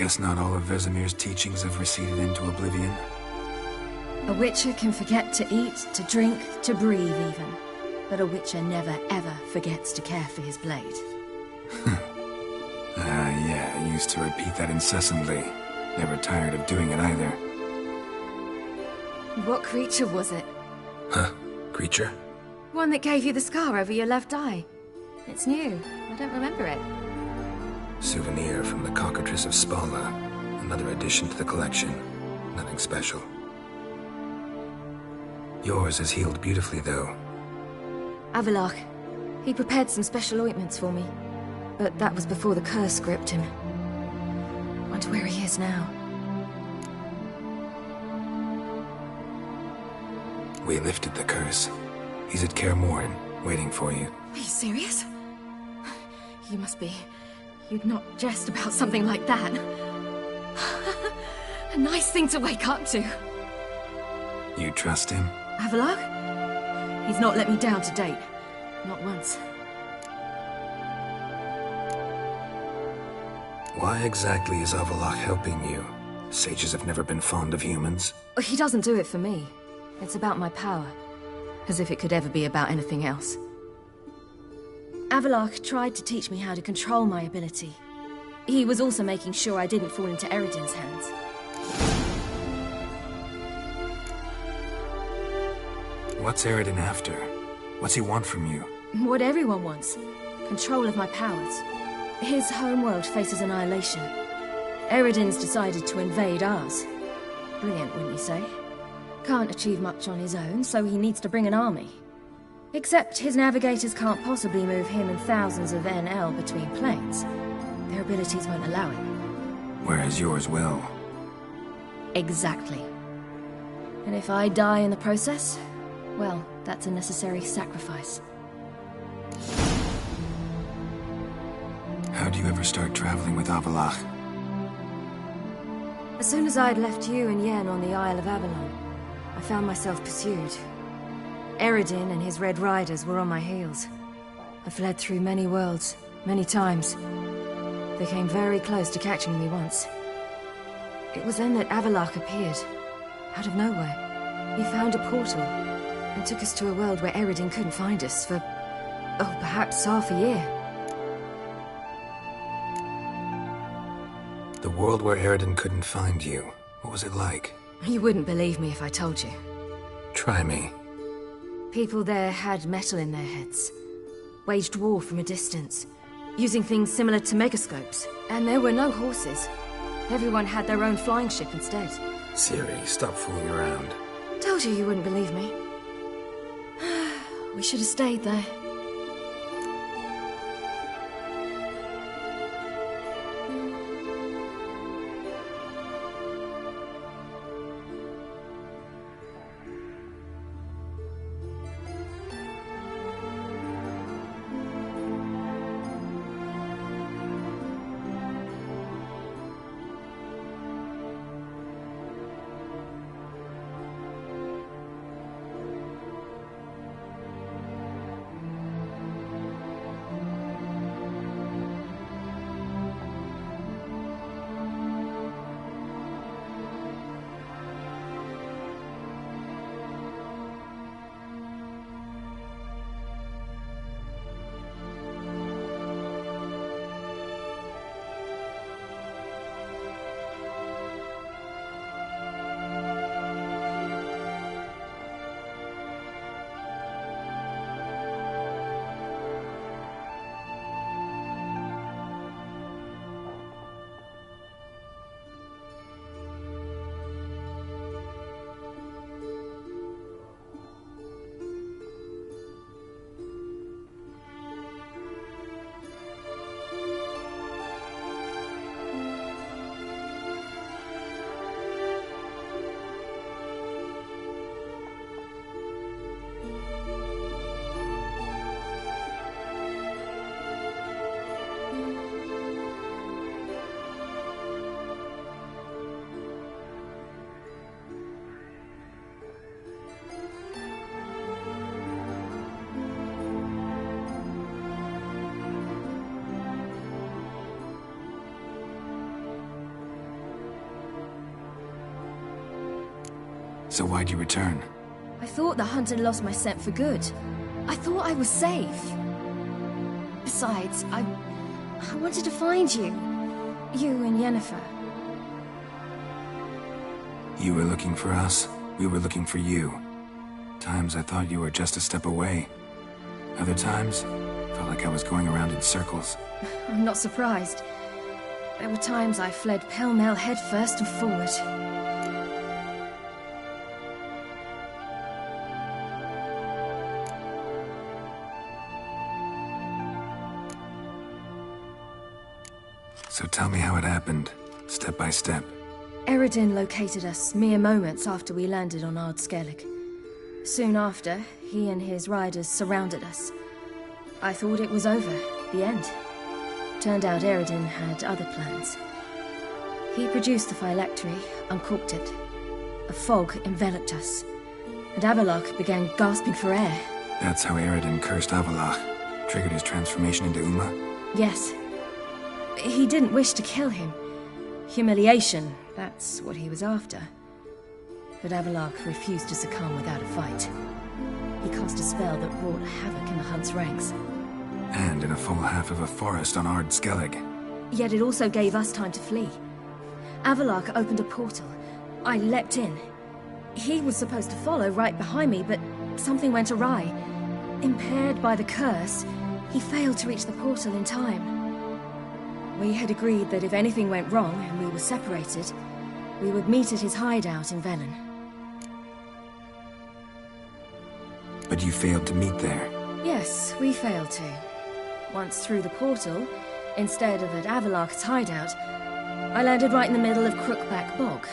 Guess not all of Vesemir's teachings have receded into oblivion. A witcher can forget to eat, to drink, to breathe even. But a witcher never ever forgets to care for his blade. Yeah, I used to repeat that incessantly. Never tired of doing it either. What creature was it? Huh? Creature? One that gave you the scar over your left eye. It's new. I don't remember it. Souvenir from the Cockatrice of Spala. Another addition to the collection. Nothing special. Yours has healed beautifully, though. Avallac'h. He prepared some special ointments for me. But that was before the curse gripped him. Wonder where he is now. We lifted the curse. He's at Kaer Morhen, waiting for you. Are you serious? You must be. You'd not jest about something like that. A nice thing to wake up to. You trust him? Avallac'h? He's not let me down to date. Not once. Why exactly is Avallac'h helping you? Sages have never been fond of humans. He doesn't do it for me. It's about my power. As if it could ever be about anything else. Avallac'h tried to teach me how to control my ability. He was also making sure I didn't fall into Eredin's hands. What's Eredin after? What's he want from you? What everyone wants. Control of my powers. His homeworld faces annihilation. Eredin's decided to invade ours. Brilliant, wouldn't you say? Can't achieve much on his own, so he needs to bring an army. Except his navigators can't possibly move him and thousands of NL between planes. Their abilities won't allow it. Whereas yours will. Exactly. And if I die in the process, well, that's a necessary sacrifice. How'd you ever start traveling with Avallac'h? As soon as I'd left you and Yen on the Isle of Avalon, I found myself pursued. Eredin and his Red Riders were on my heels. I fled through many worlds, many times. They came very close to catching me once. It was then that Avallac'h appeared, out of nowhere. He found a portal, and took us to a world where Eredin couldn't find us for, oh, perhaps half a year. The world where Eredin couldn't find you. What was it like? You wouldn't believe me if I told you. Try me. People there had metal in their heads. Waged war from a distance. Using things similar to megascopes. And there were no horses. Everyone had their own flying ship instead. Ciri, stop fooling around. Told you wouldn't believe me. We should have stayed there. So why'd you return? I thought the hunt had lost my scent for good. I thought I was safe. Besides, I wanted to find you. You and Yennefer. You were looking for us. We were looking for you. Times I thought you were just a step away. Other times, felt like I was going around in circles. I'm not surprised. There were times I fled pell-mell headfirst and forward. So tell me how it happened, step by step. Eredin located us mere moments after we landed on Ard Skellig. Soon after, he and his riders surrounded us. I thought it was over, the end. Turned out Eredin had other plans. He produced the phylactery, uncorked it. A fog enveloped us, and Avallac'h began gasping for air. That's how Eredin cursed Avallac'h, triggered his transformation into Uma? Yes. He didn't wish to kill him. Humiliation, that's what he was after. But Avallac'h refused to succumb without a fight. He cast a spell that wrought havoc in the Hunt's ranks. And in a full half of a forest on Ard Skellig. Yet it also gave us time to flee. Avallac'h opened a portal. I leapt in. He was supposed to follow right behind me, but something went awry. Impaired by the curse, he failed to reach the portal in time. We had agreed that if anything went wrong and we were separated, we would meet at his hideout in Velen. But you failed to meet there. Yes, we failed to. Once through the portal, instead of at Avallac'h's hideout, I landed right in the middle of Crookback Bog.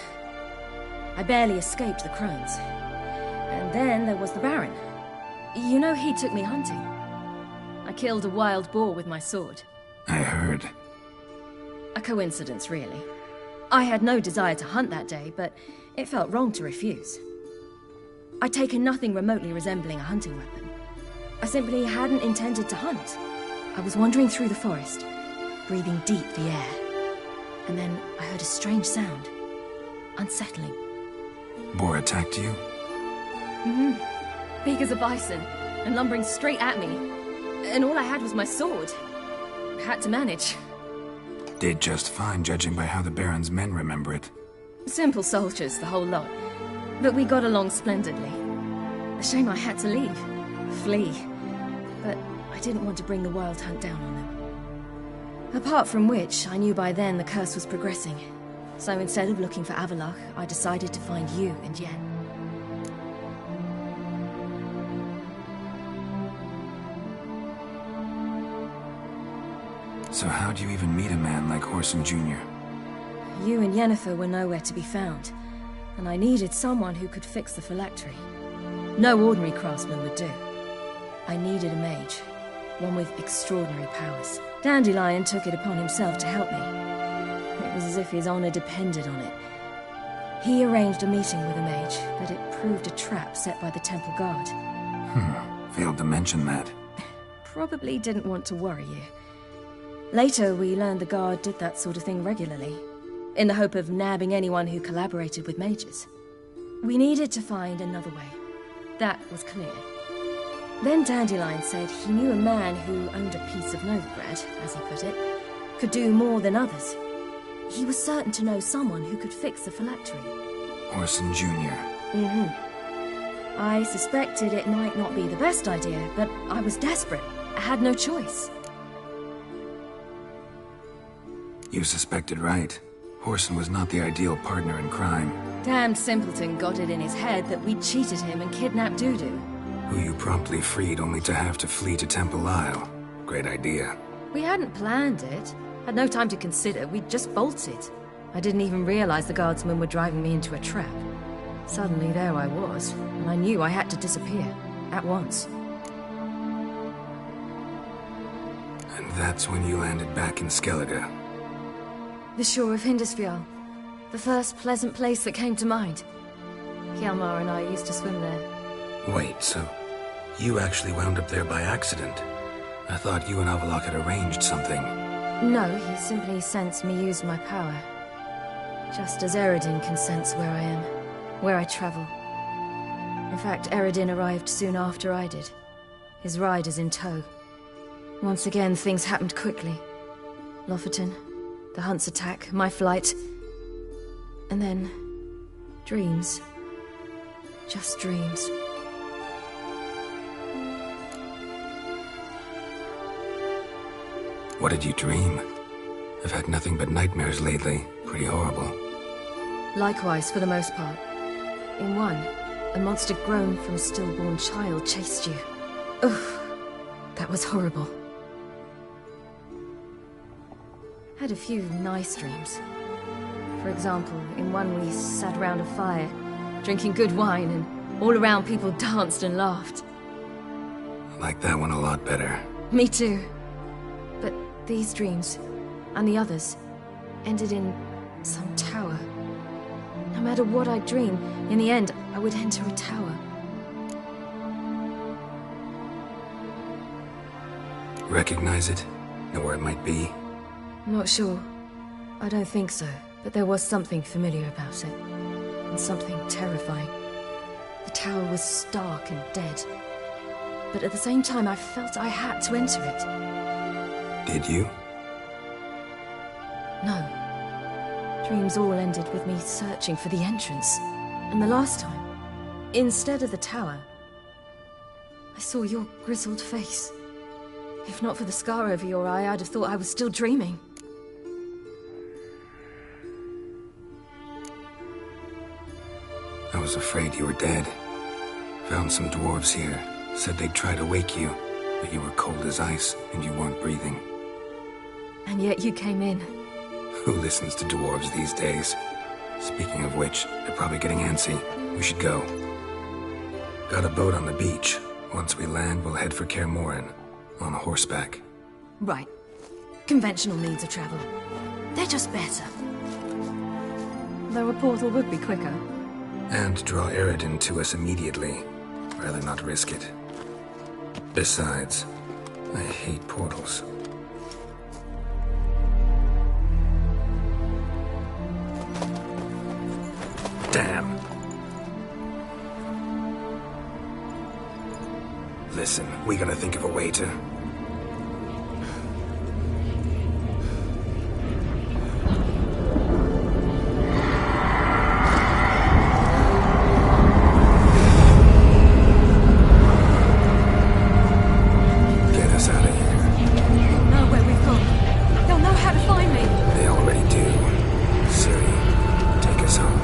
I barely escaped the crones. And then there was the Baron. You know, he took me hunting. I killed a wild boar with my sword. I heard. A coincidence, really. I had no desire to hunt that day, but it felt wrong to refuse. I'd taken nothing remotely resembling a hunting weapon. I simply hadn't intended to hunt. I was wandering through the forest, breathing deep the air. And then I heard a strange sound. Unsettling. Boar attacked you? Mm-hmm. Big as a bison, and lumbering straight at me. And all I had was my sword. Had to manage. Did just fine, judging by how the Baron's men remember it. Simple soldiers, the whole lot. But we got along splendidly. A shame I had to leave. Flee. But I didn't want to bring the Wild Hunt down on them. Apart from which, I knew by then the curse was progressing. So instead of looking for Avallac'h, I decided to find you and Yen. So how'd you even meet a man like Whoreson Jr.? You and Yennefer were nowhere to be found, and I needed someone who could fix the phylactery. No ordinary craftsman would do. I needed a mage, one with extraordinary powers. Dandelion took it upon himself to help me. It was as if his honor depended on it. He arranged a meeting with a mage, but it proved a trap set by the Temple Guard. Failed to mention that. Probably didn't want to worry you. Later, we learned the Guard did that sort of thing regularly, in the hope of nabbing anyone who collaborated with mages. We needed to find another way. That was clear. Then Dandelion said he knew a man who owned a piece of Novigrad, as he put it, could do more than others. He was certain to know someone who could fix the phylactery. Whoreson Jr. Mm-hmm. I suspected it might not be the best idea, but I was desperate. I had no choice. You suspected right. Whoreson was not the ideal partner in crime. Damned simpleton got it in his head that we'd cheated him and kidnapped Dudu. Who you promptly freed only to have to flee to Temple Isle. Great idea. We hadn't planned it. Had no time to consider. We'd just bolted. I didn't even realize the guardsmen were driving me into a trap. Suddenly there I was, and I knew I had to disappear. At once. And that's when you landed back in Skellige. The shore of Hindisfjall. The first pleasant place that came to mind. Hjalmar and I used to swim there. Wait, so you actually wound up there by accident? I thought you and Avallac'h had arranged something. No, he simply sensed me use my power. Just as Eredin can sense where I am, where I travel. In fact, Eredin arrived soon after I did. His riders in tow. Once again, things happened quickly. Lofoten, the hunt's attack, my flight. And then... dreams. Just dreams. What did you dream? I've had nothing but nightmares lately. Pretty horrible. Likewise, for the most part. In one, a monster grown from a stillborn child chased you. Ugh, that was horrible. Had a few nice dreams. For example, in one we sat around a fire, drinking good wine, and all around people danced and laughed. I like that one a lot better. Me too. But these dreams, and the others, ended in some tower. No matter what I dream, in the end, I would enter a tower. Recognize it? Know where it might be? Not sure. I don't think so, but there was something familiar about it. And something terrifying. The tower was stark and dead. But at the same time, I felt I had to enter it. Did you? No. Dreams all ended with me searching for the entrance. And the last time, instead of the tower, I saw your grizzled face. If not for the scar over your eye, I'd have thought I was still dreaming. I was afraid you were dead. Found some dwarves here. Said they'd try to wake you, but you were cold as ice and you weren't breathing. And yet you came in. Who listens to dwarves these days? Speaking of which, they're probably getting antsy. We should go. Got a boat on the beach. Once we land, we'll head for Kaer Morhen. On horseback. Right. Conventional means of travel. They're just better. Though a portal would be quicker. And draw Eredin to us immediately. Rather not risk it. Besides, I hate portals. Damn. Listen, we gotta think of a way to... get us out of here. They'll know where we've gone. They'll know how to find me. They already do. Ciri, take us home.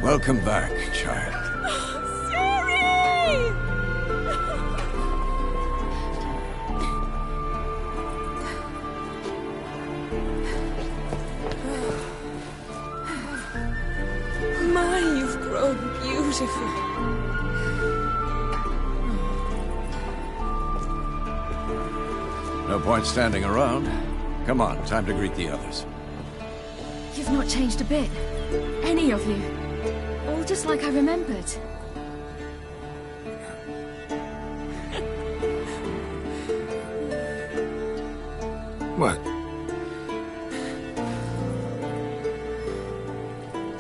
Welcome back, child. My, you've grown beautiful. No point standing around. Come on, time to greet the others. You've not changed a bit. Any of you. All just like I remembered. What?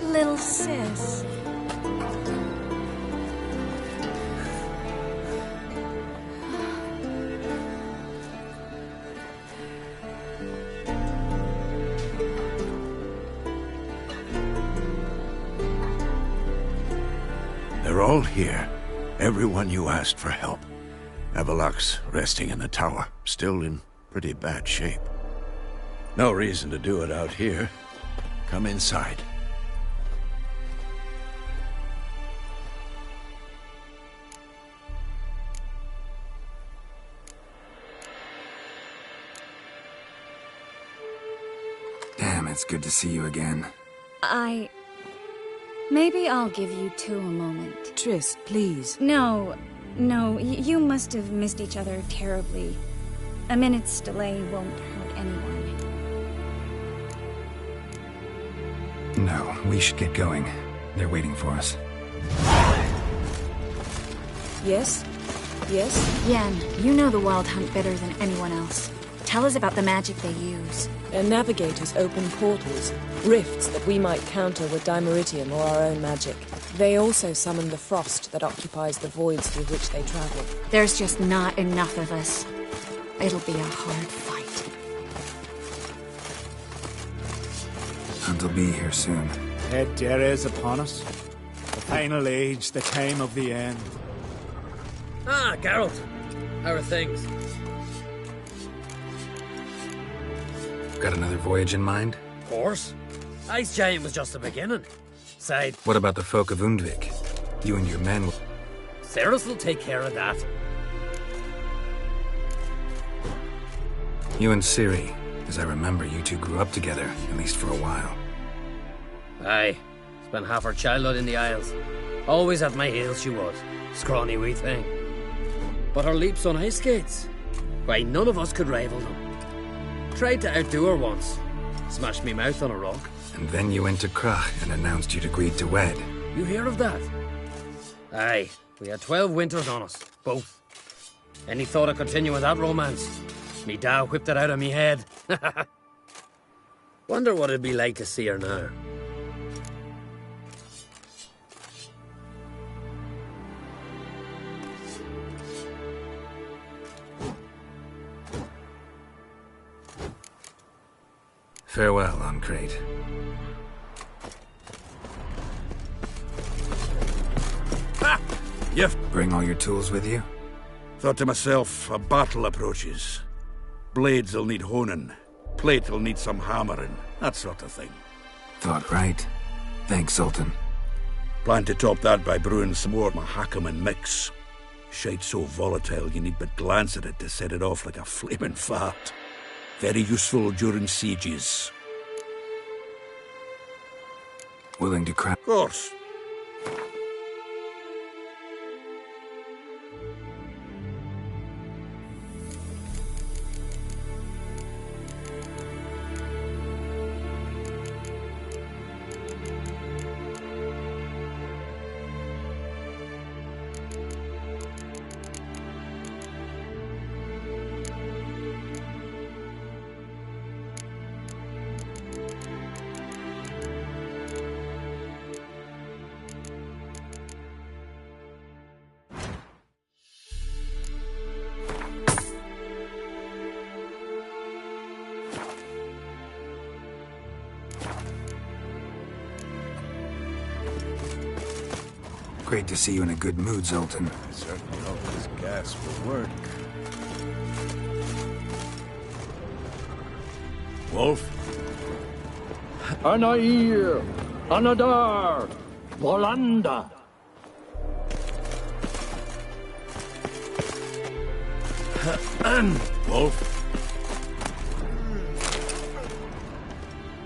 Little sis. They're all here. Everyone you asked for help. Avalok's resting in the tower, still in pretty bad shape. No reason to do it out here. Come inside. Damn, it's good to see you again. Maybe I'll give you two a moment. Triss, please. No, you must have missed each other terribly. A minute's delay won't hurt anyone. No, we should get going. They're waiting for us. Yes? Yes? Yan, you know the Wild Hunt better than anyone else. Tell us about the magic they use. Their navigators open portals, rifts that we might counter with dimeritium or our own magic. They also summon the frost that occupies the voids through which they travel. There's just not enough of us. It'll be a hard fight. Hunt will be here soon. Ed Dere is upon us. The final age, the time of the end. Ah, Geralt. How are things? Got another voyage in mind? Of course. Ice Giant was just the beginning. Side. What about the folk of Undvik? You and your men will... Ceres will take care of that. You and Ciri. As I remember, you two grew up together, at least for a while. Aye. Spent half her childhood in the Isles. Always at my heels she was. Scrawny wee thing. But her leaps on ice skates? Why, none of us could rival them. Tried to outdo her once. Smashed me mouth on a rock. And then you went to Krach and announced you'd agreed to wed. You hear of that? Aye. We had 12 winters on us. Both. Any thought of continuing that romance? Me da whipped it out of me head. Wonder what it'd be like to see her now. Farewell, Ancrate. You bring all your tools with you? Thought to myself, a battle approaches. Blades'll need honing. Plate'll need some hammering. That sort of thing. Thought right. Thanks, Sultan. Plan to top that by brewing some more Mahakaman mix. Shite so volatile you need but glance at it to set it off like a flaming fart. Very useful during sieges. Willing to crack? Of course. Great to see you in a good mood, Zoltan. I certainly hope this gas will work. Wolf? Anair! Anadar! Volanda! Wolf?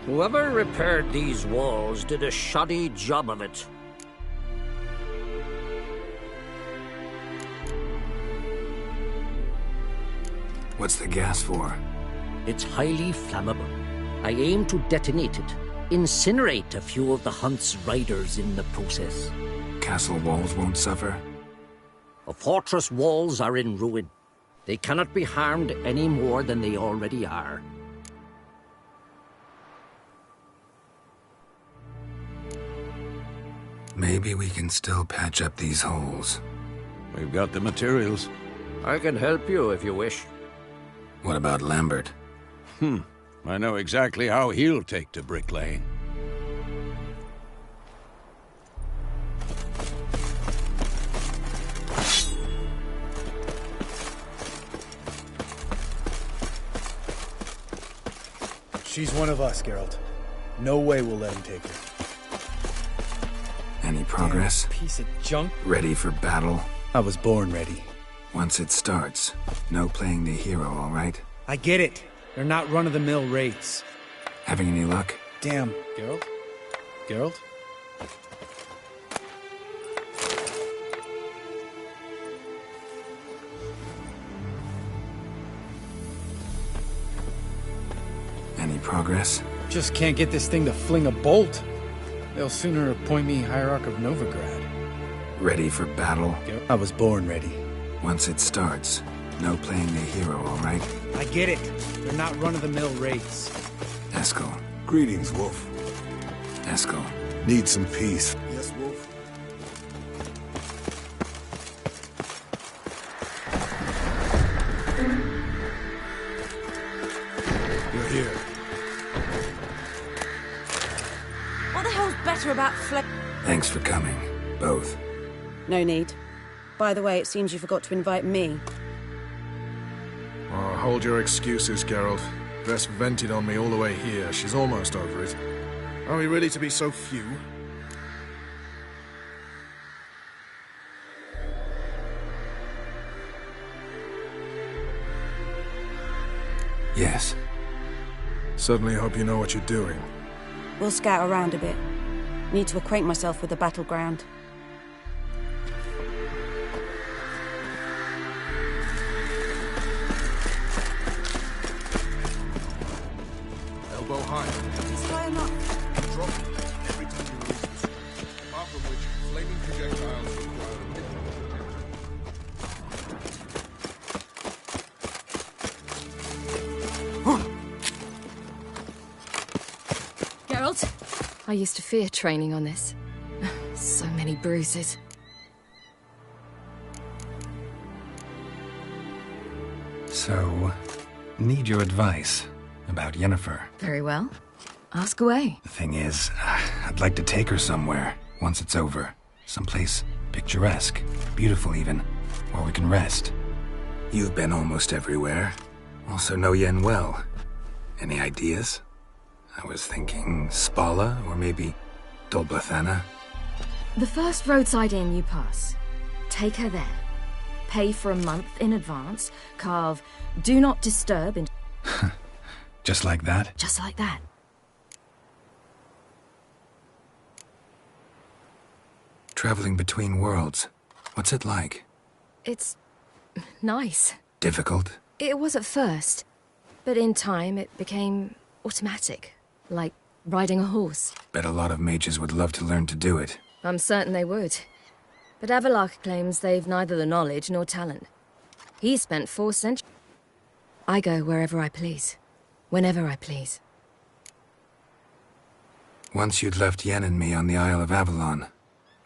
Whoever repaired these walls did a shoddy job of it. What's the gas for? It's highly flammable. I aim to detonate it, incinerate a few of the Hunt's riders in the process. Castle walls won't suffer? The fortress walls are in ruin. They cannot be harmed any more than they already are. Maybe we can still patch up these holes. We've got the materials. I can help you if you wish. What about Lambert? I know exactly how he'll take to bricklaying. She's one of us, Geralt. No way we'll let him take her. Any progress? Piece of junk. Ready for battle? I was born ready. Once it starts, no playing the hero, all right? I get it. They're not run-of-the-mill raids. Having any luck? Damn, Geralt? Geralt? Any progress? Just can't get this thing to fling a bolt. They'll sooner appoint me Hierarch of Novigrad. Ready for battle? I was born ready. Once it starts, no playing the hero, all right? I get it. They're not run-of-the-mill raids. Eskel. Greetings, Wolf. Eskel. Need some peace. Yes, Wolf. You're here. What the hell's better about Thanks for coming, both. No need. By the way, it seems you forgot to invite me. Oh, hold your excuses, Geralt. Vess vented on me all the way here. She's almost over it. Are we really to be so few? Yes. Certainly hope you know what you're doing. We'll scout around a bit. Need to acquaint myself with the battleground. Elbow high. It's high enough. Drop every time you release the sword. Apart from which, flaming projectiles require a Geralt? I used to fear training on this. So many bruises. So, need your advice about Yennefer. Very well. Ask away. The thing is, I'd like to take her somewhere once it's over. Someplace picturesque, beautiful even, where we can rest. You've been almost everywhere. Also know Yen well. Any ideas? I was thinking Spala, or maybe Dol Blathanna. The first roadside inn you pass. Take her there. Pay for a month in advance. Carve "Do Not Disturb" in... Just like that? Just like that. Traveling between worlds. What's it like? It's... nice. Difficult? It was at first. But in time, it became automatic. Like riding a horse. Bet a lot of mages would love to learn to do it. I'm certain they would. But Avallac'h claims they've neither the knowledge nor talent. He spent 4 centuries. I go wherever I please. Whenever I please. Once you'd left Yen and me on the Isle of Avalon,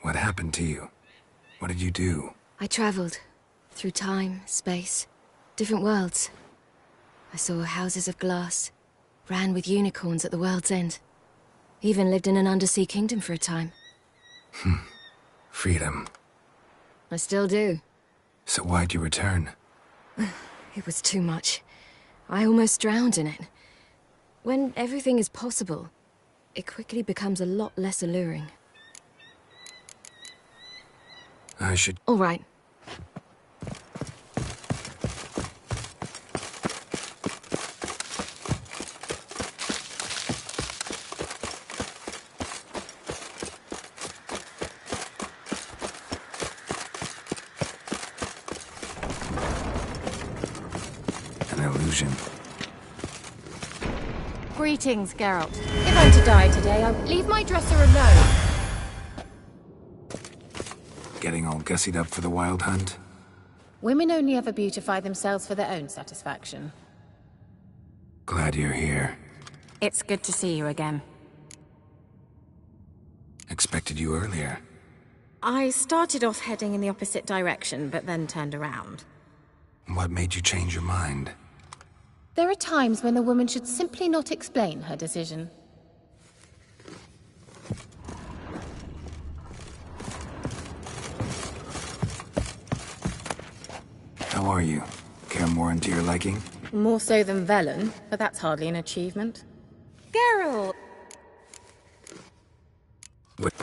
what happened to you? What did you do? I traveled. Through time, space, different worlds. I saw houses of glass. Ran with unicorns at the world's end. Even lived in an undersea kingdom for a time. Freedom. I still do. So why'd you return? It was too much. I almost drowned in it. When everything is possible, it quickly becomes a lot less alluring. I should... All right. Illusion. Greetings, Geralt. If I'm to die today, I leave my dresser alone. Getting all gussied up for the wild hunt? Women only ever beautify themselves for their own satisfaction. Glad you're here. It's good to see you again. Expected you earlier. I started off heading in the opposite direction, but then turned around. What made you change your mind? There are times when a woman should simply not explain her decision. How are you? Caremoran to your liking? More so than Velen, but that's hardly an achievement. Geralt! What?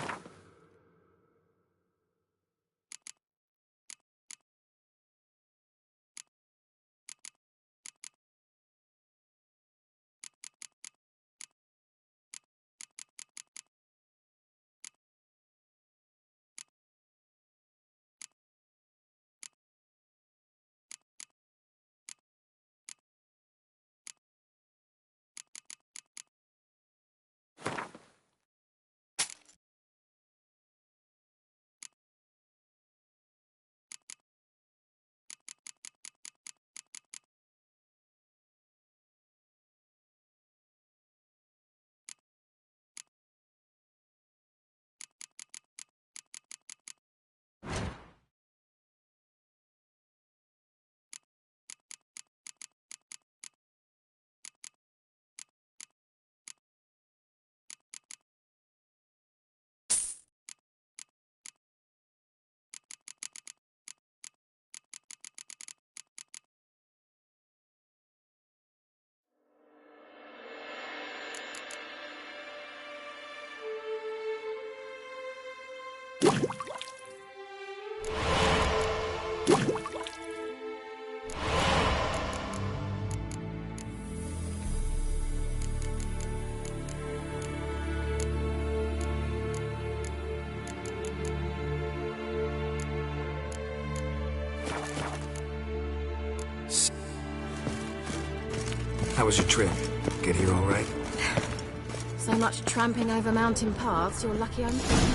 How was your trip? Get here all right? So much tramping over mountain paths, you're lucky I'm here.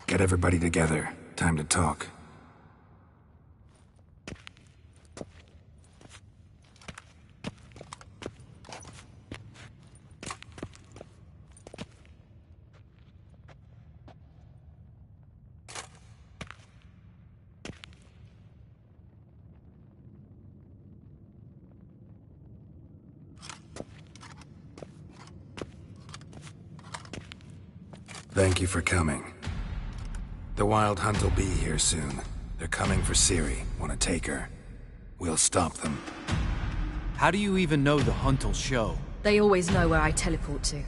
Get everybody together. Time to talk. Thank you for coming. The Wild Hunt will be here soon. They're coming for Ciri. Want to take her. We'll stop them. How do you even know the Hunt'll show? They always know where I teleport to.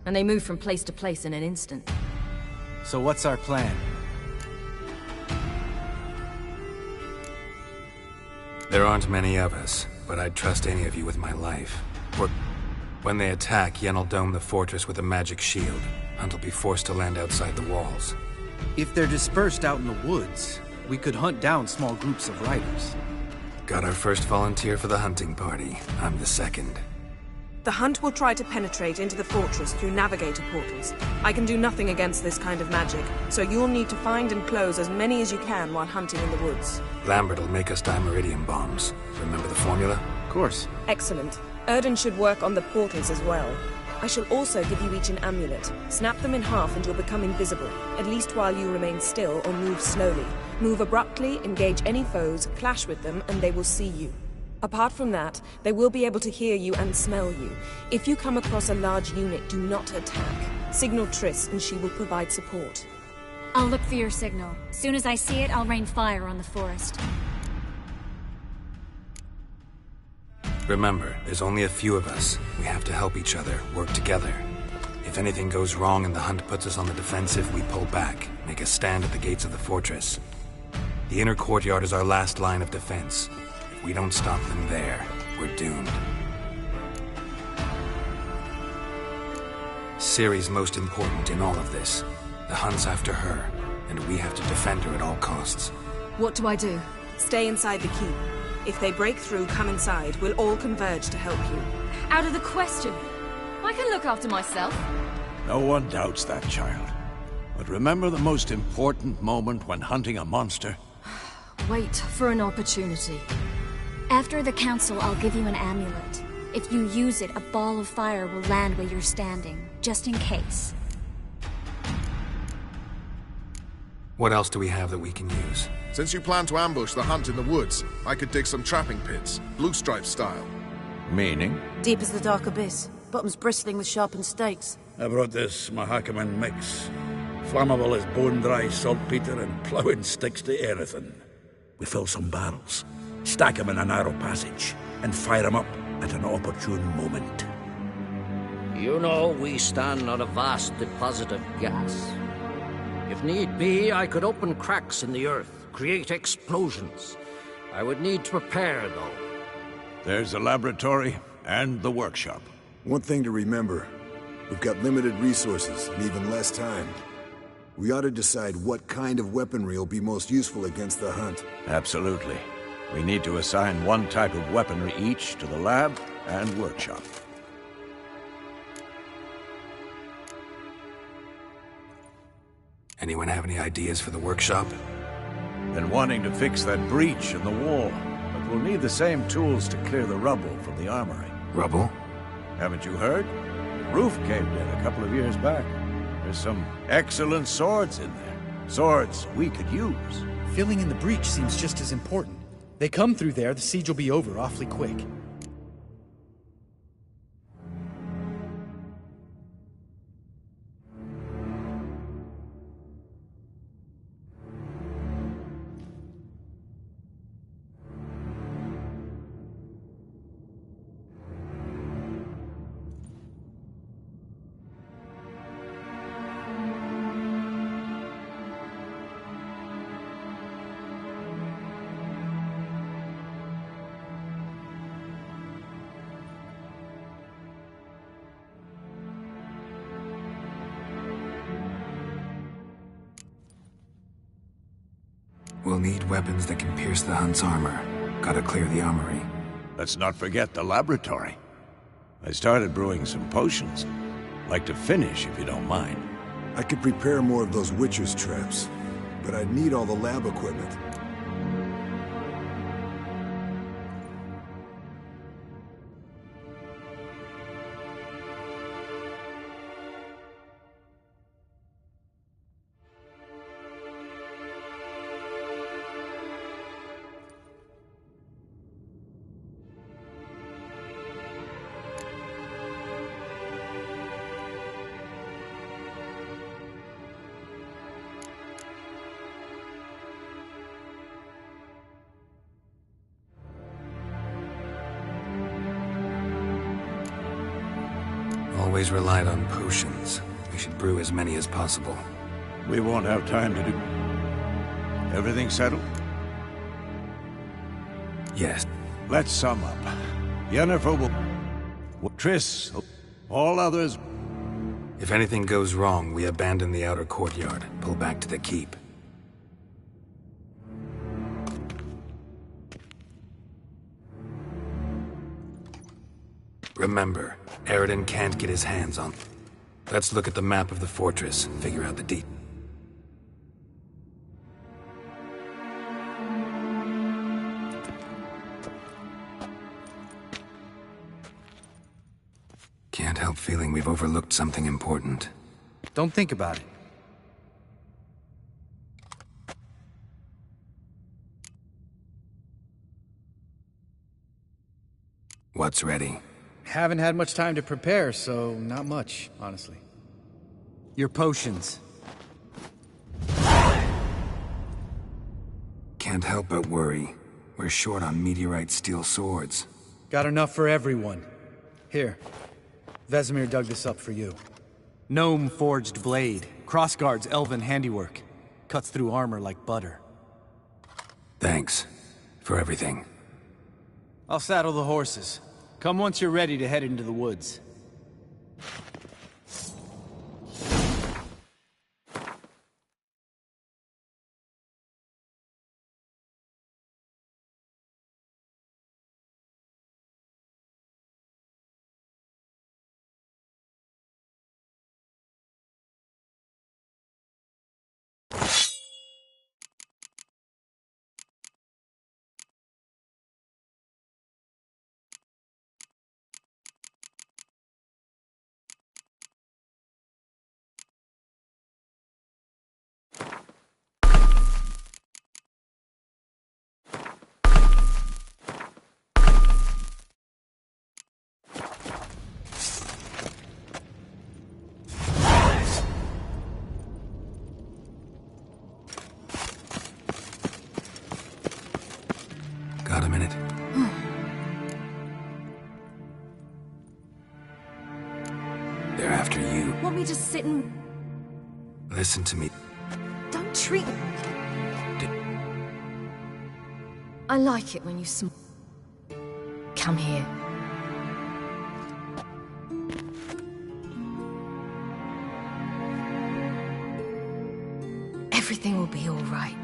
And they move from place to place in an instant. So what's our plan? There aren't many of us, but I'd trust any of you with my life. When they attack, Yen'll dome the fortress with a magic shield. Hunt'll be forced to land outside the walls. If they're dispersed out in the woods, we could hunt down small groups of riders. Got our first volunteer for the hunting party. I'm the second. The Hunt will try to penetrate into the fortress through navigator portals. I can do nothing against this kind of magic, so you'll need to find and close as many as you can while hunting in the woods. Lambert'll make us dimeridium bombs. Remember the formula? Of course. Excellent. Erden should work on the portals as well. I shall also give you each an amulet. Snap them in half and you'll become invisible, at least while you remain still or move slowly. Move abruptly, engage any foes, clash with them, and they will see you. Apart from that, they will be able to hear you and smell you. If you come across a large unit, do not attack. Signal Triss and she will provide support. I'll look for your signal. Soon as I see it, I'll rain fire on the forest. Remember, there's only a few of us. We have to help each other, work together. If anything goes wrong and the Hunt puts us on the defensive, we pull back, make a stand at the gates of the fortress. The inner courtyard is our last line of defense. If we don't stop them there, we're doomed. Ciri's most important in all of this. The Hunt's after her, and we have to defend her at all costs. What do I do? Stay inside the keep. If they break through, come inside. We'll all converge to help you. Out of the question. I can look after myself. No one doubts that, child. But remember the most important moment when hunting a monster? Wait for an opportunity. After the council, I'll give you an amulet. If you use it, a ball of fire will land where you're standing, just in case. What else do we have that we can use? Since you plan to ambush the hunt in the woods, I could dig some trapping pits, blue stripe style. Meaning? Deep as the dark abyss, bottoms bristling with sharpened stakes. I brought this Mahakaman mix. Flammable as bone-dry saltpeter and ploughing sticks to anything. We fill some barrels, stack them in a narrow passage, and fire them up at an opportune moment. You know, we stand on a vast deposit of gas. If need be, I could open cracks in the earth, create explosions. I would need to prepare, though. There's the laboratory and the workshop. One thing to remember, we've got limited resources and even less time. We ought to decide what kind of weaponry will be most useful against the hunt. Absolutely. We need to assign one type of weaponry each to the lab and workshop. Anyone have any ideas for the workshop? Been wanting to fix that breach in the wall, but we'll need the same tools to clear the rubble from the armory. Rubble? Haven't you heard? The roof caved in a couple of years back. There's some excellent swords in there. Swords we could use. Filling in the breach seems just as important. They come through there, the siege will be over awfully quick. We'll need weapons that can pierce the hunt's armor. Gotta clear the armory. Let's not forget the laboratory. I started brewing some potions. Like to finish, if you don't mind. I could prepare more of those Witcher's traps, but I'd need all the lab equipment. Always relied on potions. We should brew as many as possible. We won't have time to do... Everything settled? Yes. Let's sum up. Yennefer will... Triss, all others... If anything goes wrong, we abandon the outer courtyard, pull back to the keep. Remember, Eridan can't get his hands on... Let's look at the map of the fortress, figure out the details. Can't help feeling we've overlooked something important. Don't think about it. What's ready? Haven't had much time to prepare, so not much, honestly. Your potions. Can't help but worry. We're short on meteorite steel swords. Got enough for everyone. Here. Vesemir dug this up for you. Gnome-forged blade. Crossguard's elven handiwork. Cuts through armor like butter. Thanks. For everything. I'll saddle the horses. Come once you're ready to head into the woods. another minute. They're after you. Want me to sit and... Listen to me. Don't treat... I like it when you come here. Everything will be all right.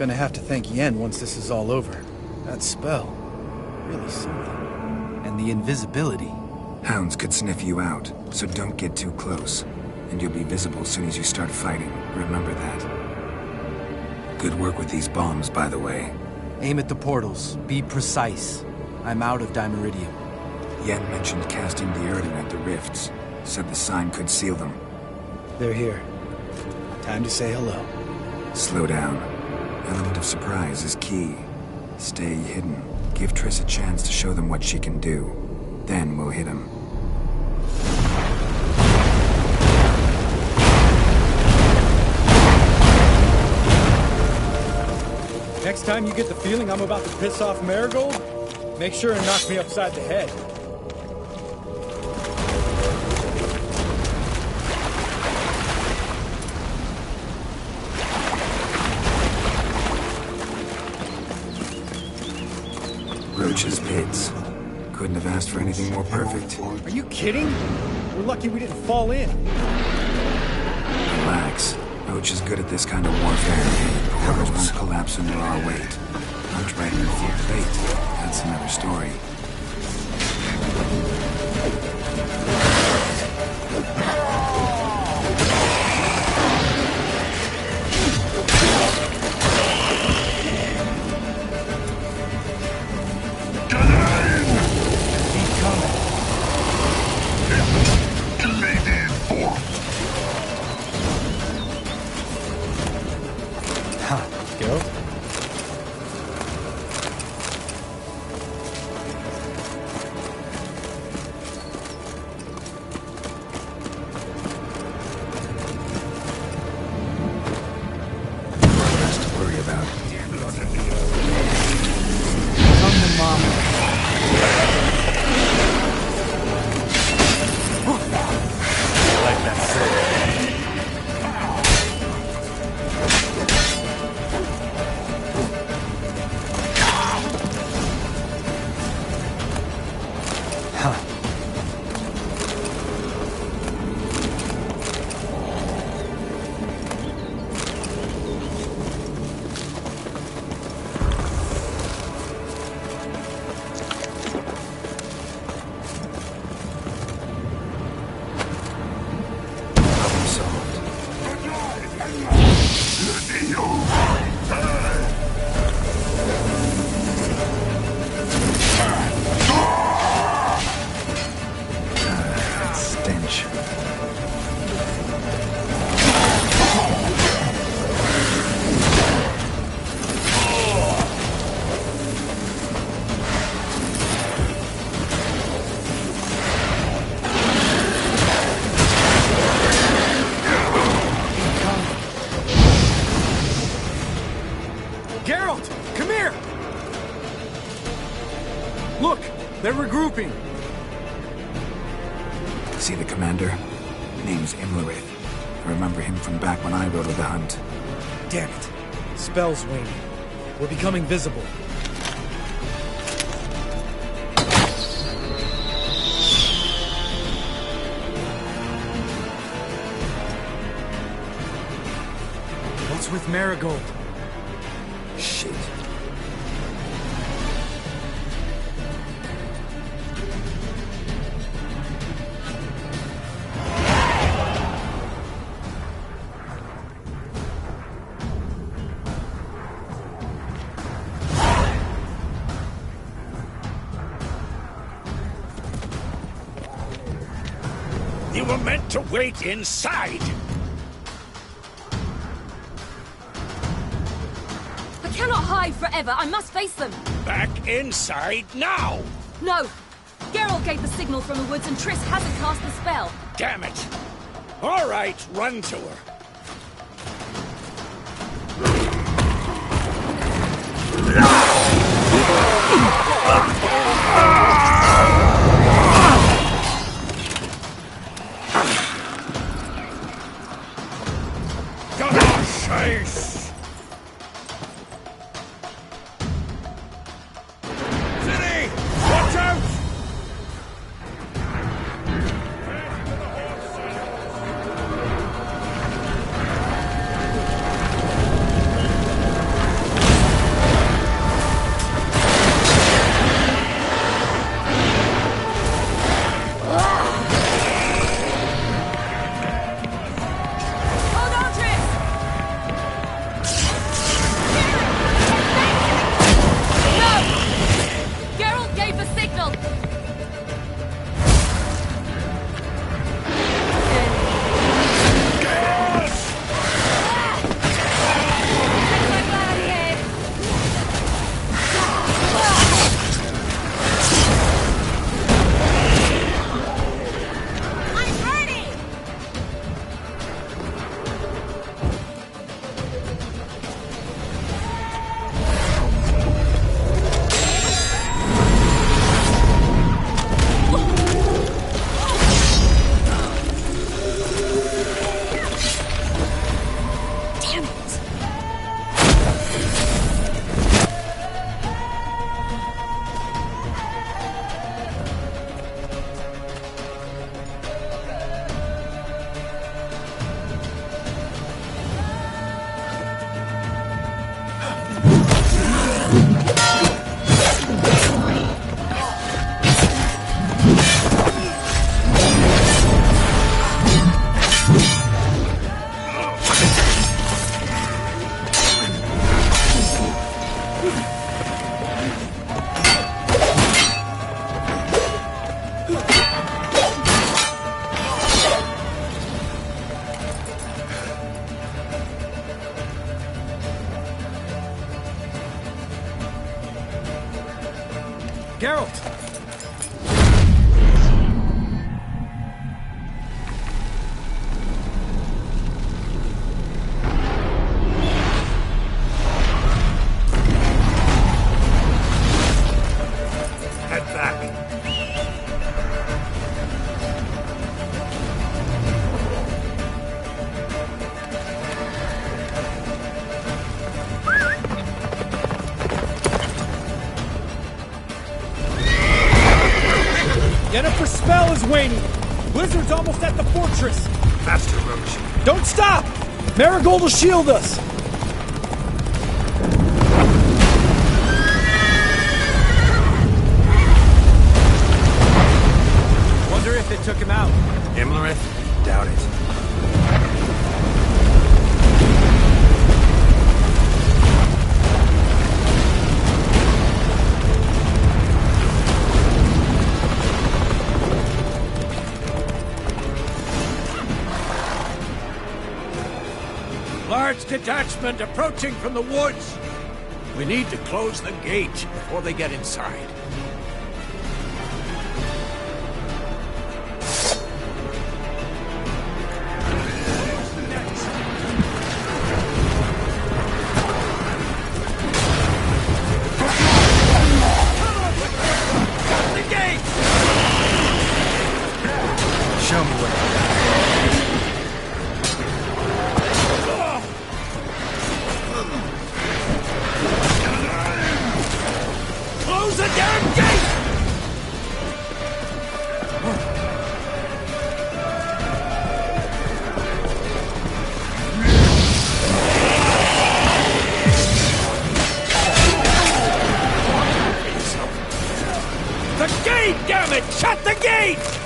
Gonna have to thank Yen once this is all over. That spell, really something. And the invisibility. Hounds could sniff you out, so don't get too close. And you'll be visible as soon as you start fighting. Remember that. Good work with these bombs, by the way. Aim at the portals. Be precise. I'm out of Dimeridium. Yen mentioned casting the Erdin at the rifts. Said the sign could seal them. They're here. Time to say hello. Slow down. Element of surprise is key. Stay hidden. Give Triss a chance to show them what she can do. Then we'll hit him. Next time you get the feeling I'm about to piss off Marigold, make sure and knock me upside the head. Roach's pits. Couldn't have asked for anything more perfect. Are you kidding? We're lucky we didn't fall in. Relax. Roach is good at this kind of warfare. Portals won't collapse under our weight. Hunt right in the full plate. That's another story. They're regrouping. See the commander? Name's Imlerith. I remember him from back when I rode with the hunt. Damn it. Spell's waning. We're becoming visible. What's with Marigold? Shit. You were meant to wait inside! I cannot hide forever. I must face them. Back inside now! No. Geralt gave the signal from the woods and Triss hasn't cast the spell. Damn it! All right, run to her. Chase! City! Watch out! Geralt! Head back. Yennefer's spell is waning! Blizzard's almost at the fortress! Faster, Roach. Don't stop! Marigold will shield us! Wonder if it took him out. Imlerith? Doubt it. Large detachment approaching from the woods. We need to close the gate before they get inside. Get gate!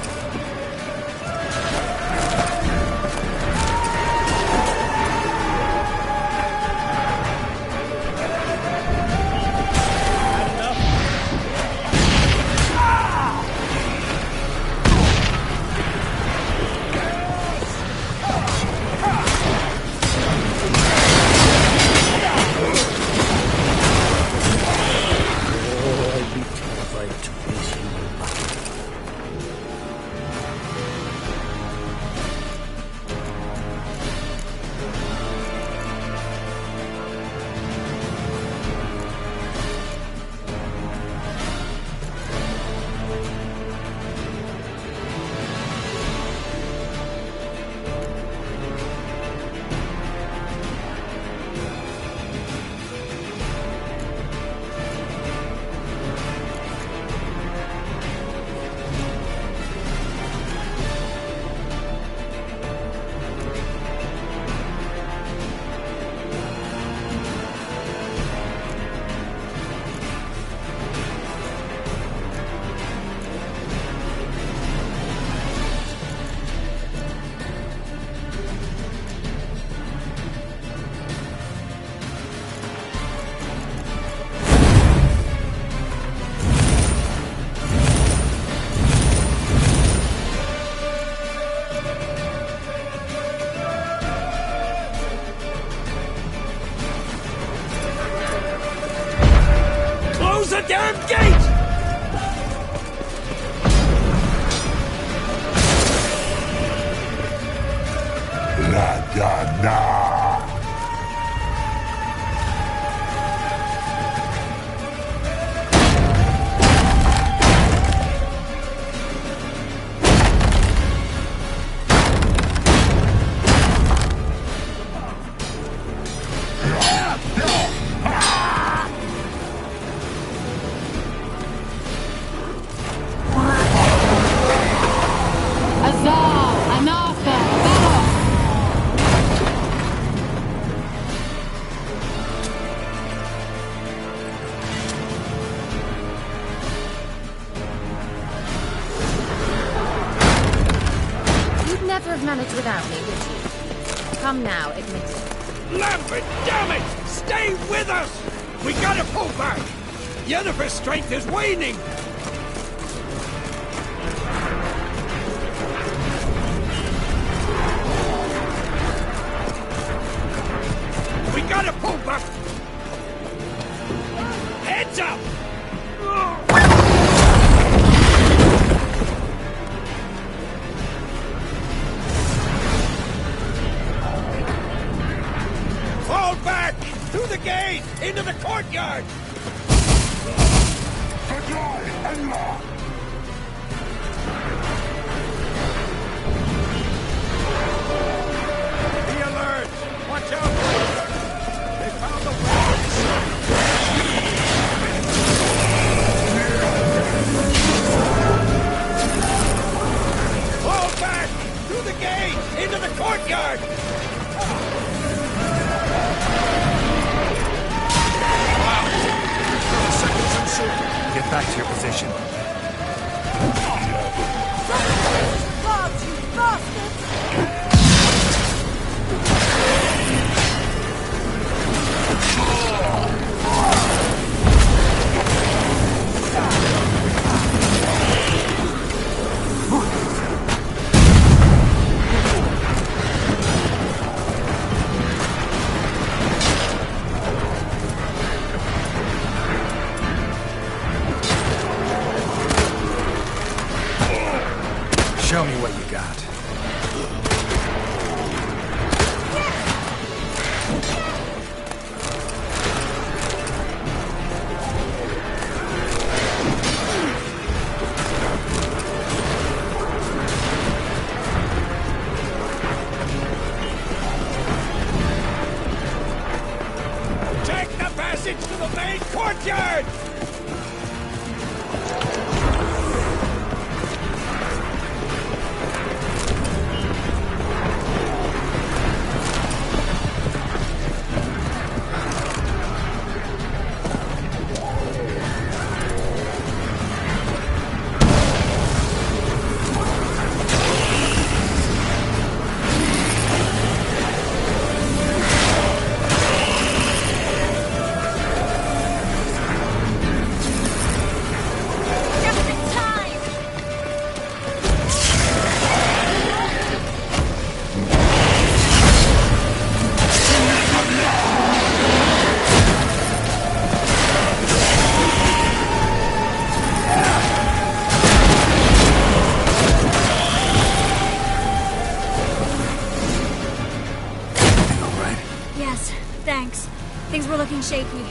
Close the damn gate! La Dana! Manage without me, would you? Come now, admit it. Lambert, damn it! Stay with us! We gotta pull back! Yennefer's strength is waning! We gotta pull back! Heads up! Fall back! Through the gate! Into the courtyard! Be alert! Watch out! They found the weapons! Fall back! Through the gate! Into the courtyard! Get back to your position. Show me what you got. Take the passage to the main courtyard! Thanks. Things were looking shaky.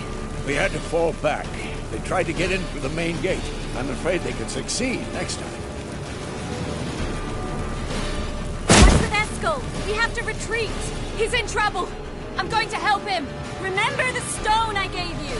We had to fall back. They tried to get in through the main gate. I'm afraid they could succeed next time. What's with Eskel? We have to retreat. He's in trouble. I'm going to help him. Remember the stone I gave you.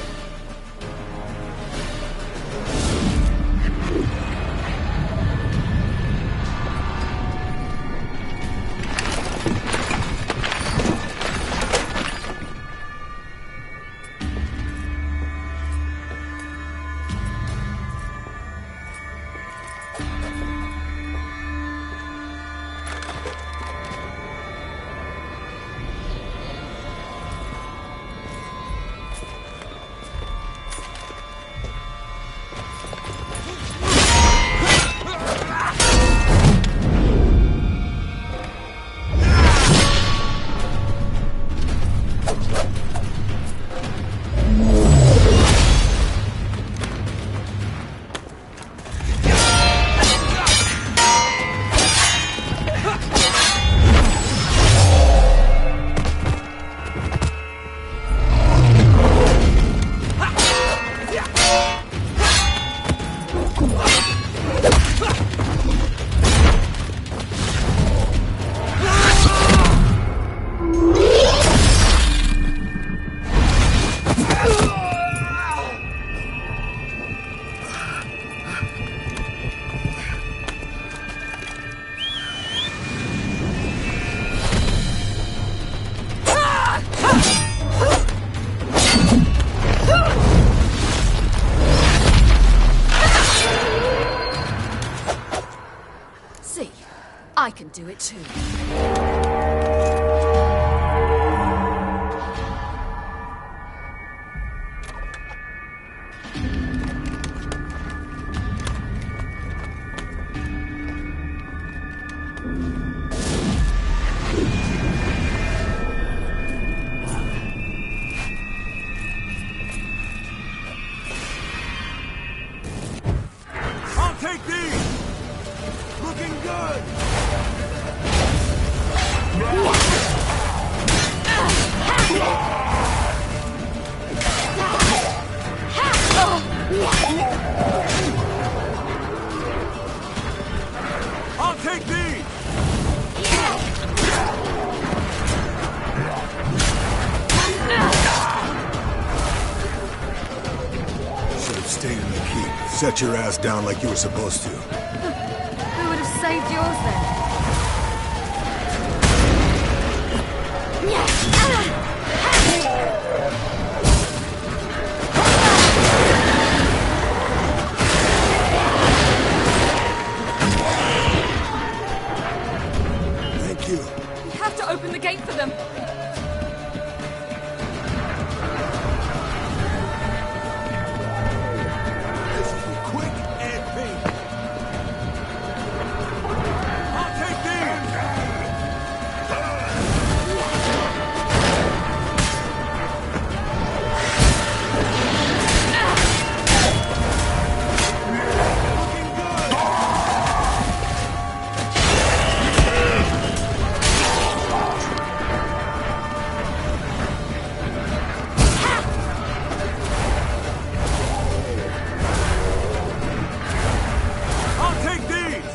I can do it too. I'll take these! Looking good! I'll take these! Should have stayed in the keep. Set your ass down like you were supposed to. Who would have saved yours then? Thank you. We have to open the gate for them. This will be quick and painless. I'll take these! I'll take these!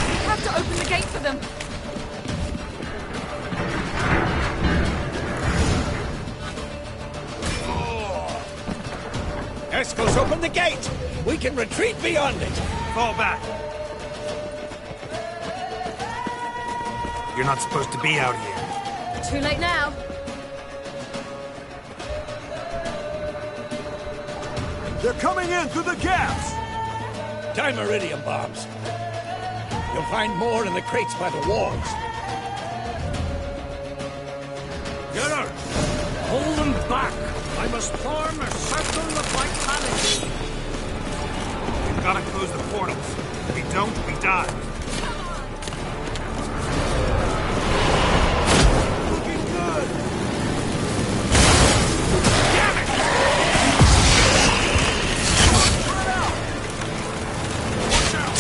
We have to open the gate for them. Eskel's opened the gate! We can retreat beyond it! Fall back. You're not supposed to be out here. Too late now. They're coming in through the gaps! Time iridium bombs. You'll find more in the crates by the walls. Get her! Hold them back! I must form a circle of vitality! We've got to close the portals. If we don't, we die. Looking good! Damn it! Spread out! Watch out!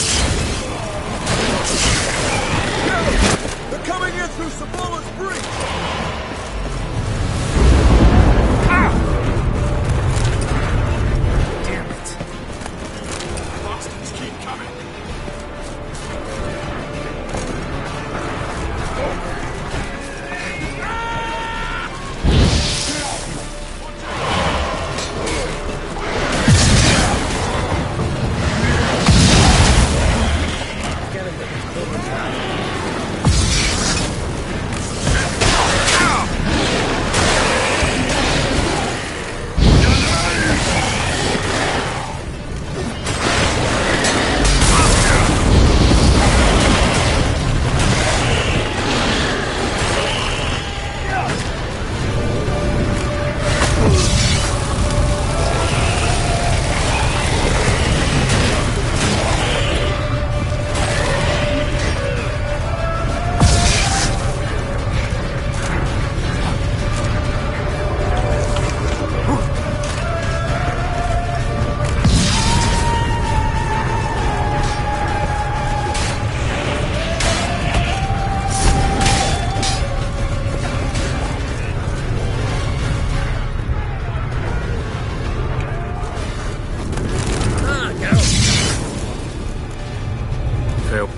help.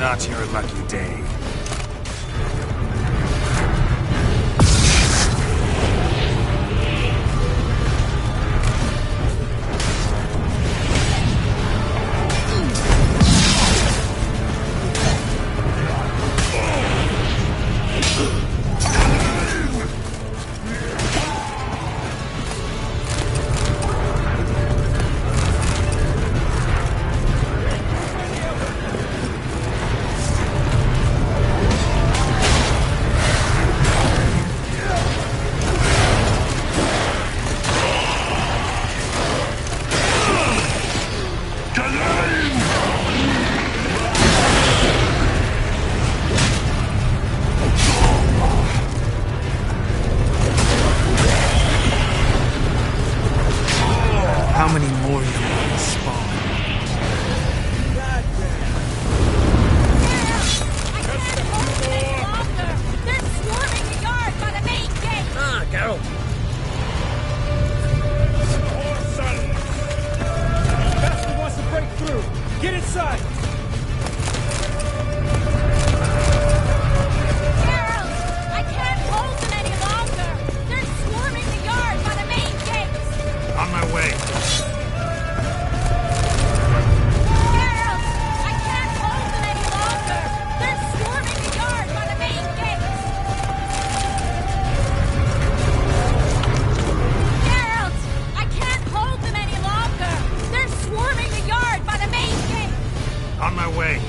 Not your lucky day. How many more you want to spawn? They're swarming the yard by the main gate! Ah, Carol. Bastard wants to break through. Get inside. Gerald! I can't hold them any longer! They're swarming the yard by the main gate! On my way. Gerald! I can't hold them any longer! They're swarming the yard by the main gate! Gerald! I can't hold them any longer! They're swarming the yard by the main gate! On my way.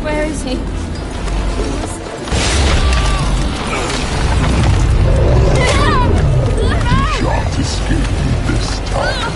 Where is he? Shan't escape me this time.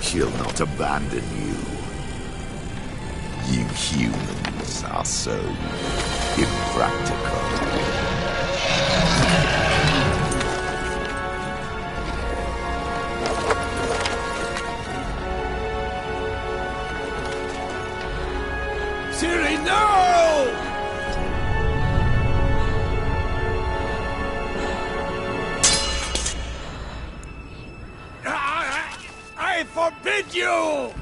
She'll not abandon you. You humans are so impractical. Siri, no! I forbid you!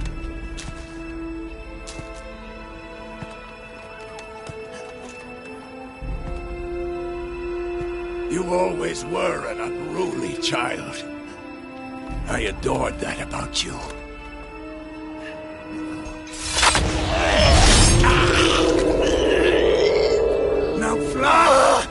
You always were an unruly child. I adored that about you. Now fly!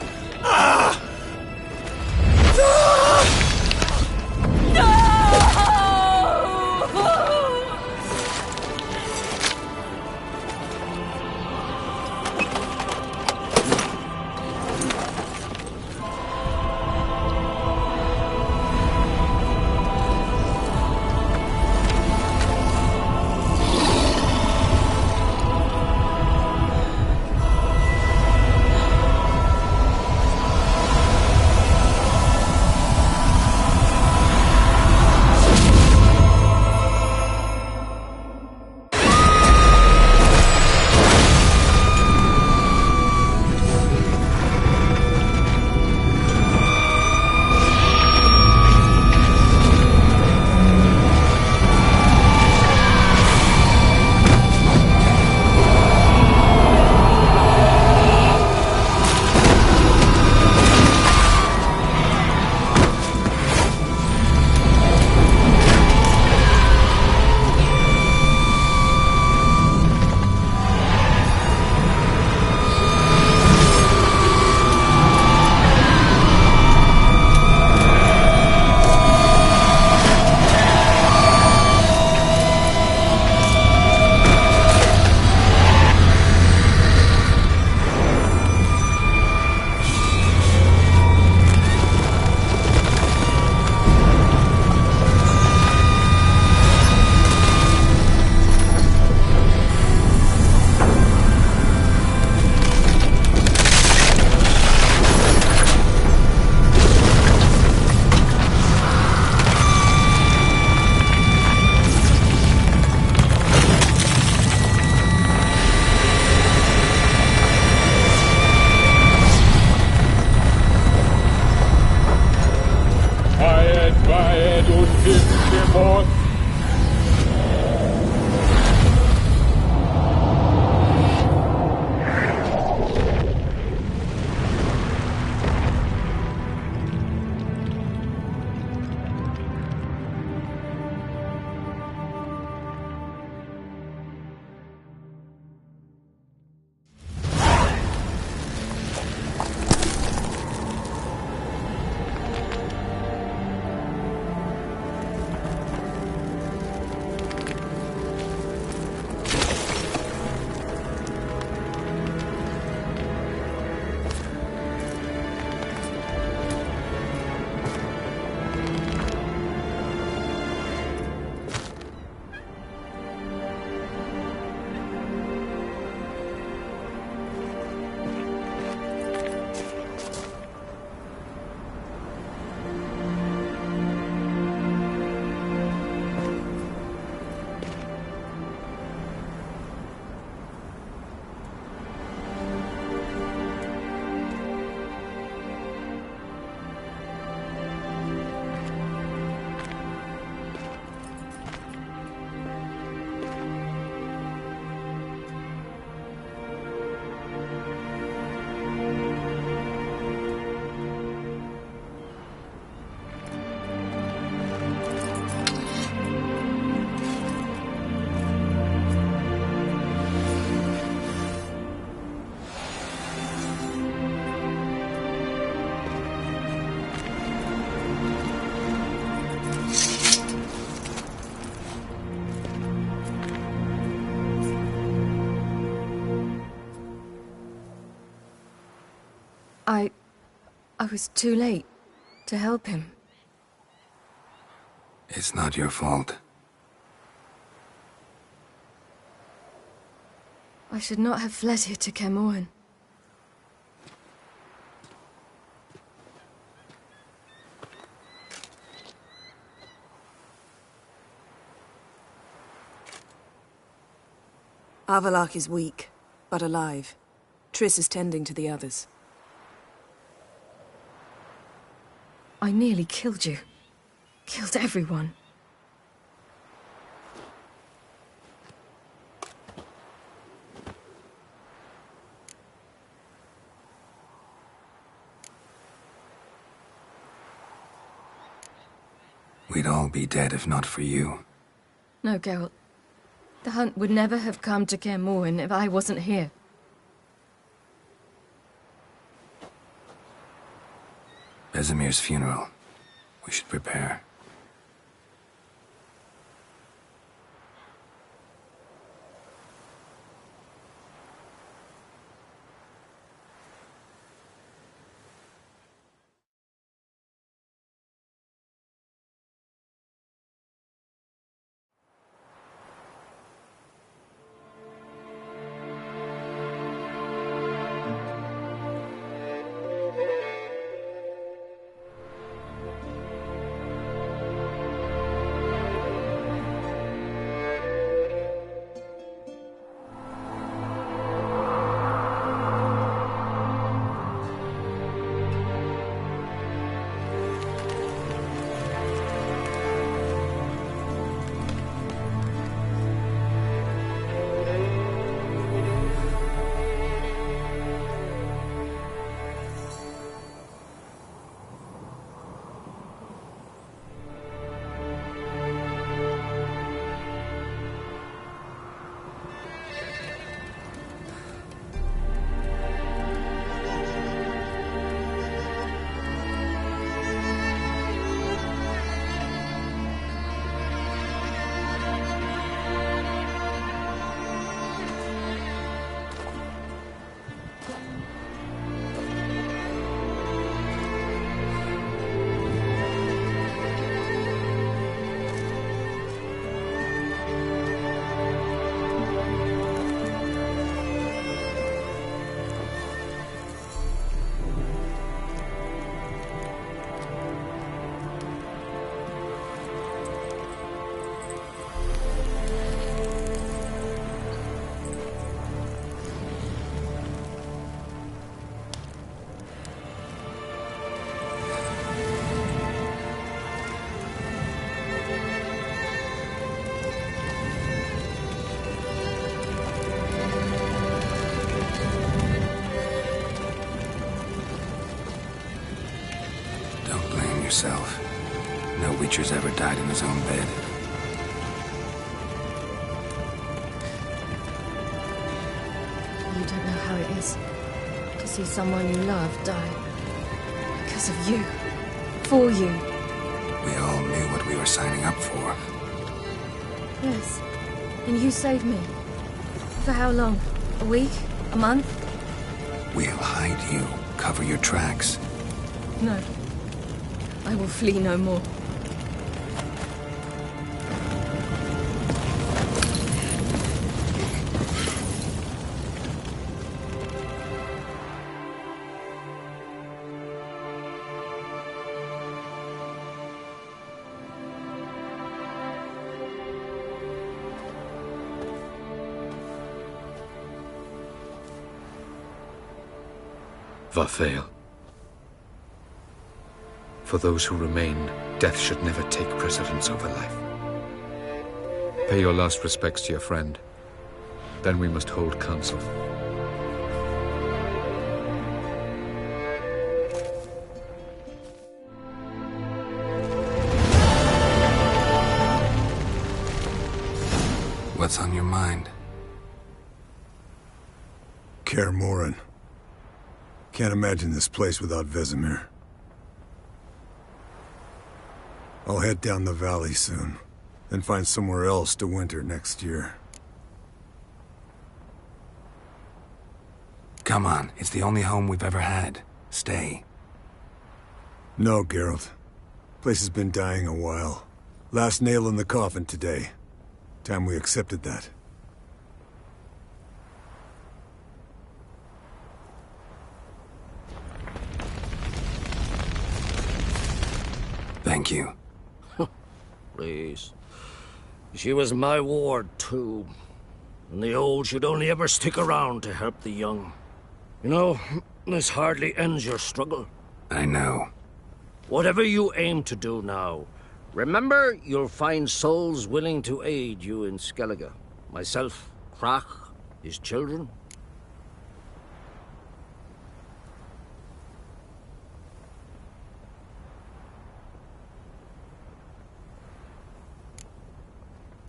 I was too late to help him. It's not your fault. I should not have fled here to Kermoren. Avallac'h is weak, but alive. Triss is tending to the others. I nearly killed you. Killed everyone. We'd all be dead if not for you. No, Geralt. The hunt would never have come to Kermoren if I wasn't here. Vesemir's funeral. We should prepare. Yourself. No Witcher's ever died in his own bed. You don't know how it is to see someone you love die. Because of you. For you. We all knew what we were signing up for. Yes. And you saved me. For how long? A week? A month? We'll hide you. Cover your tracks. No. I will flee no more. Varthael. For those who remain, death should never take precedence over life. Pay your last respects to your friend. Then we must hold council. What's on your mind? Kermoren. Can't imagine this place without Vesemir. I'll head down the valley soon, then find somewhere else to winter next year. Come on, it's the only home we've ever had. stay. No, Geralt. Place has been dying a while. Last nail in the coffin today. Time we accepted that. Thank you. Please. She was my ward, too. And the old should only ever stick around to help the young. You know, this hardly ends your struggle. I know. Whatever you aim to do now, remember you'll find souls willing to aid you in Skellige. Myself, Crach, his children.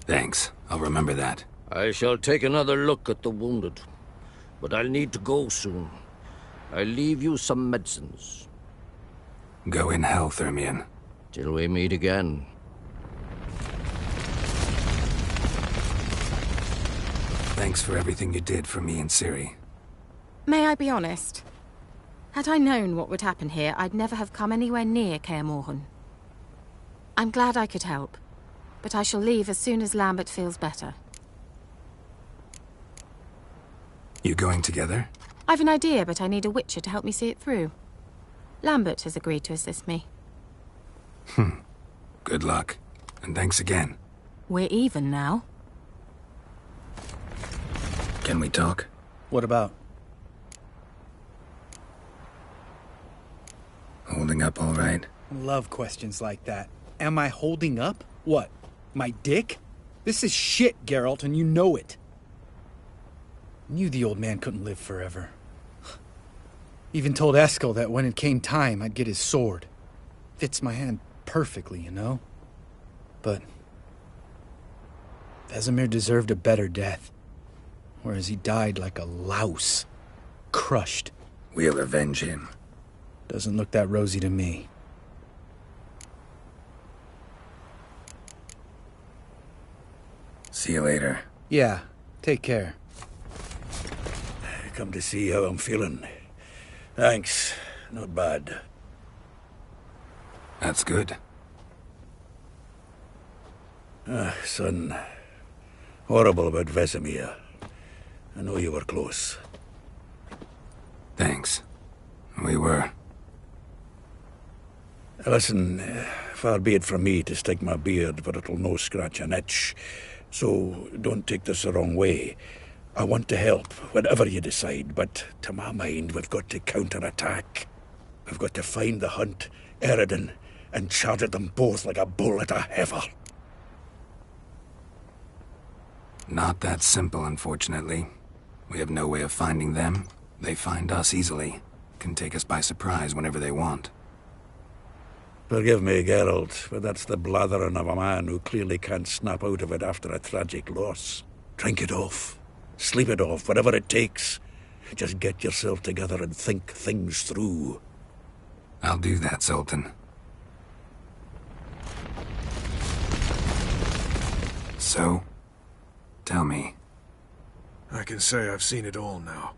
Thanks. I'll remember that. I shall take another look at the wounded. But I'll need to go soon. I'll leave you some medicines. Go in hell, Thermion. Till we meet again. Thanks for everything you did for me and Ciri. May I be honest? Had I known what would happen here, I'd never have come anywhere near Kaer Morhen. I'm glad I could help, but I shall leave as soon as Lambert feels better. You going together? I've an idea, but I need a witcher to help me see it through. Lambert has agreed to assist me. Good luck. And thanks again. We're even now. Can we talk? What about? Holding up all right? Love questions like that. Am I holding up? What? My dick? This is shit, Geralt, and you know it. Knew the old man couldn't live forever. Even told Eskel that when it came time, I'd get his sword. Fits my hand perfectly, you know? But Vesemir deserved a better death. Whereas he died like a louse. Crushed. We'll avenge him. Doesn't look that rosy to me. See you later. Yeah, take care. Come to see how I'm feeling. Thanks. Not bad. That's good. Son. Horrible about Vesemir. I know you were close. Thanks. We were. Listen, far be it from me to stick my beard, but it'll no scratch an itch. So don't take this the wrong way. I want to help, whatever you decide, but to my mind, we've got to counterattack. We've got to find the Hunt, Eredin, and charge at them both like a bull at a heifer. Not that simple, unfortunately. We have no way of finding them. They find us easily. Can take us by surprise whenever they want. Forgive me, Geralt, but that's the blathering of a man who clearly can't snap out of it after a tragic loss. Drink it off. Sleep it off, whatever it takes. Just get yourself together and think things through. I'll do that, Sultan. So, tell me. I can say I've seen it all now.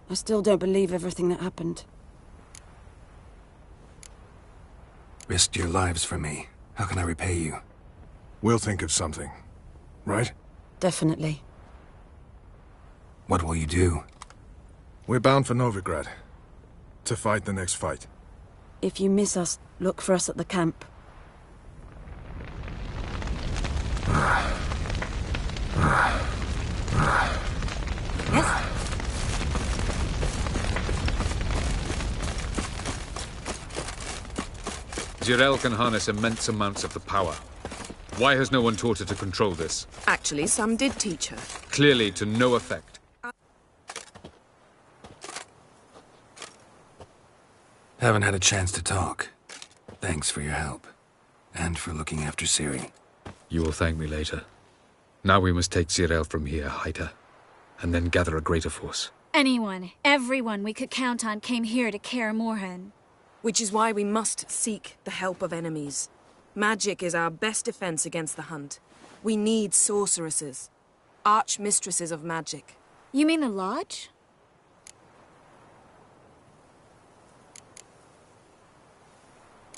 I still don't believe everything that happened. Risked your lives for me. How can I repay you? We'll think of something. Right? Definitely. What will you do? We're bound for Novigrad. To fight the next fight. If you miss us, look for us at the camp. Jirel can harness immense amounts of the power. Why has no one taught her to control this? Actually, some did teach her. Clearly to no effect. Haven't had a chance to talk. Thanks for your help. And for looking after Ciri. You will thank me later. Now we must take Jirel from here, hide her, and then gather a greater force. Anyone, everyone we could count on came here to Kaer Morhen. Which is why we must seek the help of enemies. Magic is our best defense against the Hunt. We need sorceresses. Archmistresses of magic. You mean the Lodge?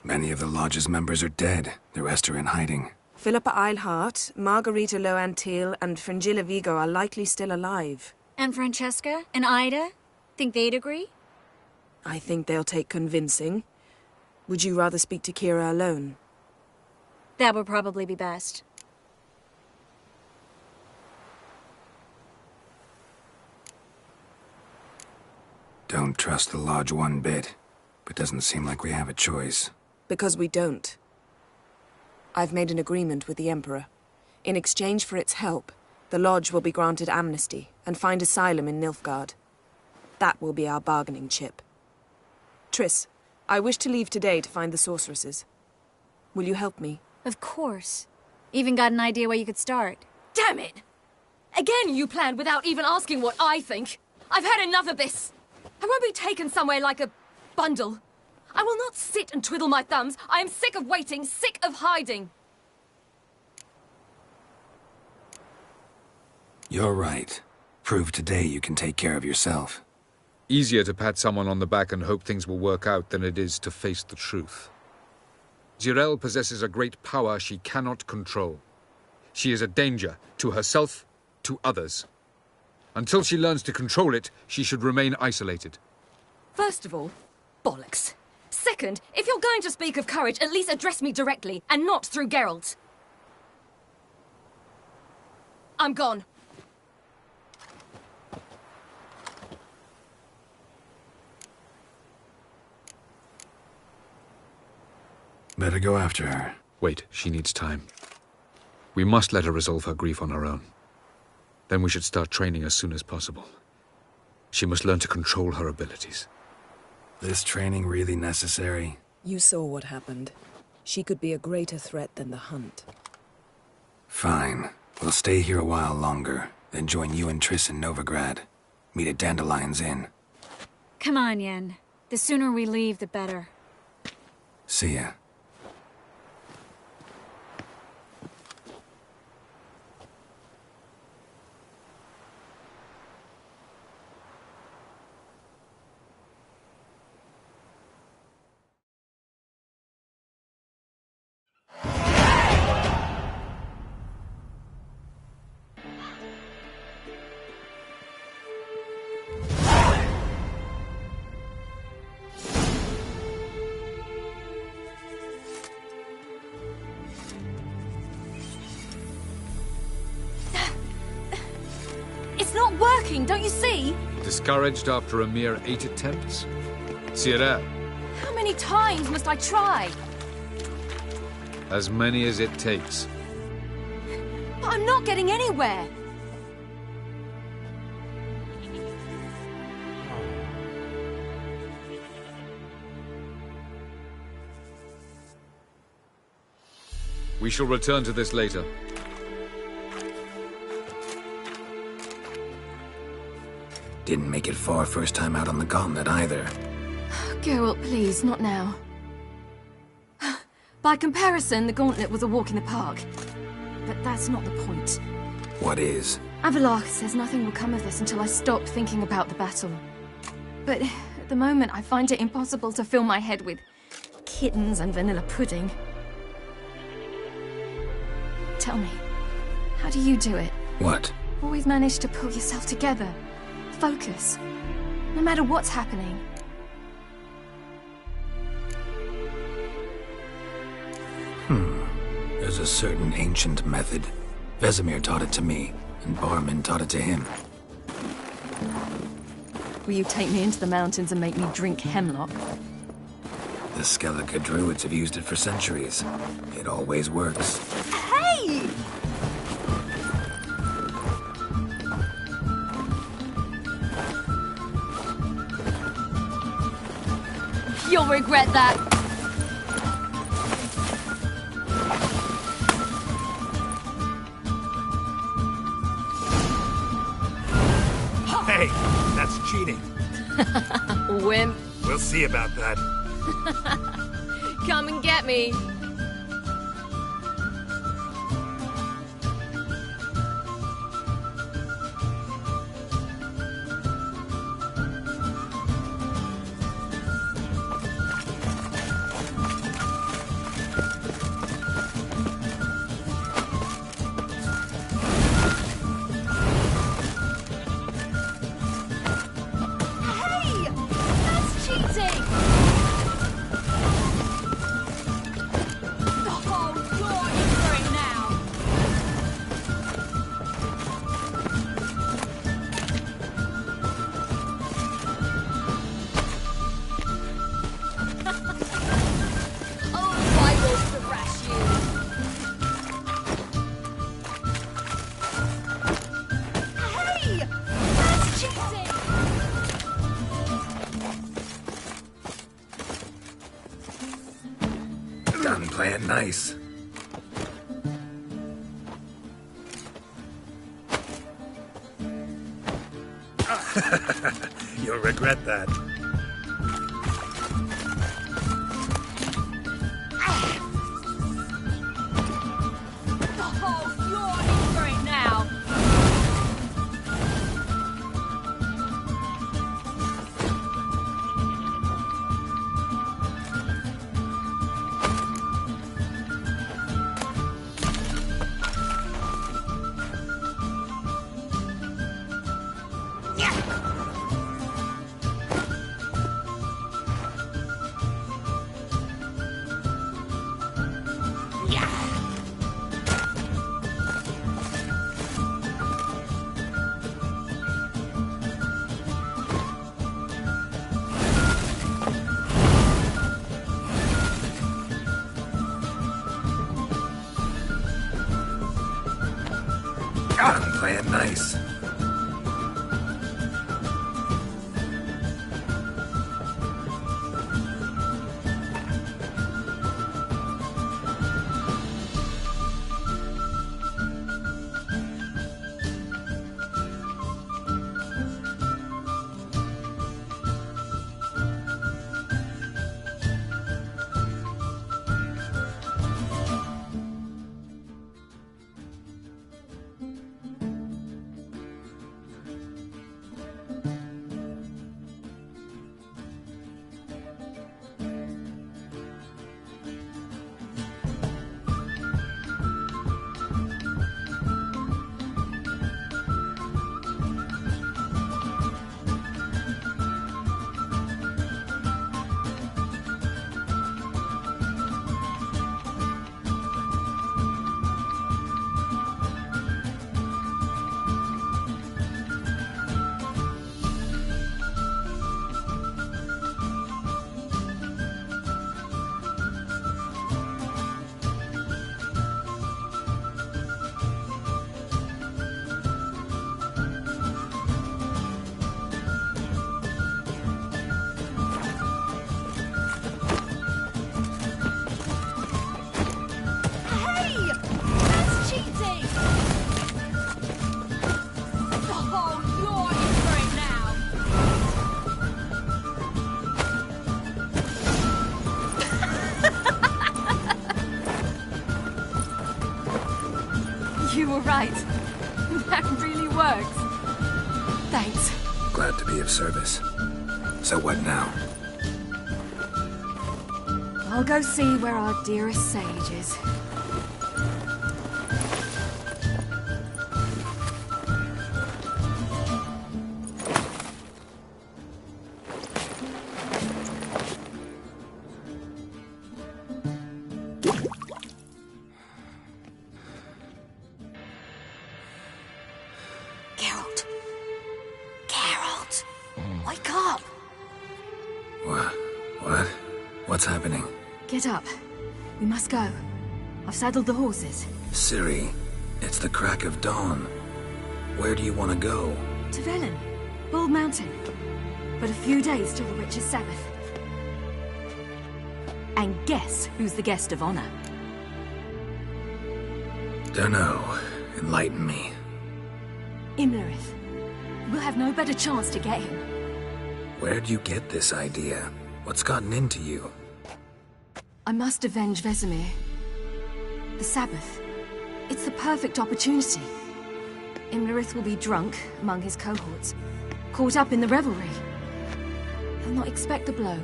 Many of the Lodge's members are dead. The rest are in hiding. Philippa Eilhart, Margarita Loantil, and Fringilla Vigo are likely still alive. And Francesca and Ida? Think they'd agree? I think they'll take convincing. Would you rather speak to Kira alone? That would probably be best. Don't trust the Lodge one bit, but doesn't seem like we have a choice. Because we don't. I've made an agreement with the Emperor. In exchange for its help, the Lodge will be granted amnesty and find asylum in Nilfgaard. That will be our bargaining chip. Triss, I wish to leave today to find the sorceresses. Will you help me? Of course. Even got an idea where you could start. Damn it! Again you planned without even asking what I think. I've had enough of this. I won't be taken somewhere like a bundle. I will not sit and twiddle my thumbs. I am sick of waiting, sick of hiding. You're right. Prove today you can take care of yourself. Easier to pat someone on the back and hope things will work out than it is to face the truth. Jirel possesses a great power she cannot control. She is a danger to herself, to others. Until she learns to control it, she should remain isolated. First of all, bollocks. Second, if you're going to speak of courage, at least address me directly, and not through Geralt. I'm gone. Better go after her. Wait, she needs time. We must let her resolve her grief on her own. Then we should start training as soon as possible. She must learn to control her abilities. This training really necessary? You saw what happened. She could be a greater threat than the Hunt. Fine. We'll stay here a while longer, then join you and Triss in Novigrad. Meet at Dandelion's Inn. Come on, Yen. The sooner we leave, the better. See ya. Don't you see? Discouraged after a mere 8 attempts? Sierra. How many times must I try? As many as it takes. But I'm not getting anywhere. We shall return to this later. Didn't make it far first time out on the gauntlet either. Geralt, please, not now. By comparison, the gauntlet was a walk in the park. But that's not the point. What is? Avallac'h says nothing will come of this until I stop thinking about the battle. But at the moment, I find it impossible to fill my head with kittens and vanilla pudding. Tell me, how do you do it? What? Always manage to pull yourself together. Focus. No matter what's happening. There's a certain ancient method. Vesemir taught it to me, and Barman taught it to him. Will you take me into the mountains and make me drink hemlock? The Skellige druids have used it for centuries. It always works. Hey! You'll regret that. Hey, that's cheating. Wimp. We'll see about that. Come and get me. I'm playing nice. You'll regret that. Oh, you're in for it now. I'm playing nice. You were right. That really works. Thanks. Glad to be of service. So what now? I'll go see where our dearest sage is. Wake up! What? What's happening? Get up. We must go. I've saddled the horses. Ciri, it's the crack of dawn. Where do you want to go? To Velen, Bald Mountain. But a few days till the Witch's Sabbath. And guess who's the guest of honor? Dunno. Enlighten me. Imlerith. We'll have no better chance to get him. Where'd you get this idea? What's gotten into you? I must avenge Vesemir. The Sabbath. It's the perfect opportunity. Imlerith will be drunk among his cohorts, caught up in the revelry. He'll not expect the blow.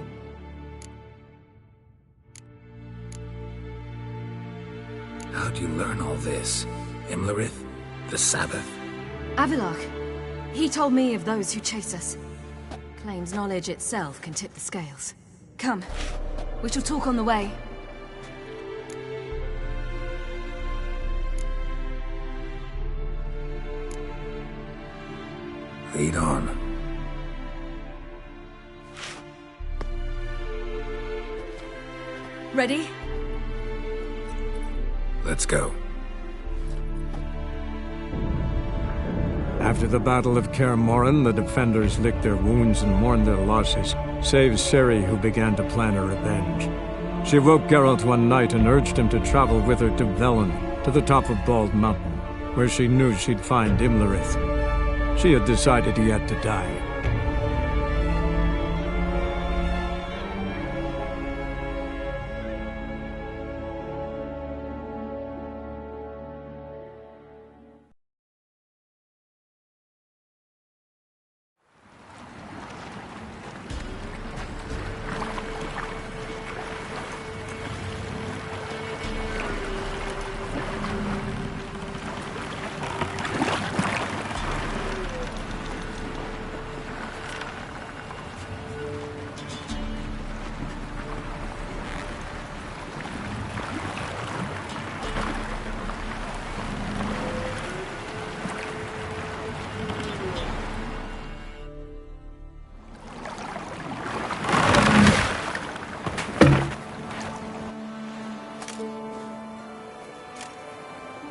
How'd you learn all this? Imlerith? The Sabbath? Avilark. He told me of those who chase us. Claims knowledge itself can tip the scales. Come. We shall talk on the way. Lead on. Ready? Let's go. After the Battle of Kaer Morhen, the defenders licked their wounds and mourned their losses, save Ciri, who began to plan a revenge. She woke Geralt one night and urged him to travel with her to Velen, to the top of Bald Mountain, where she knew she'd find Imlerith. She had decided he had to die.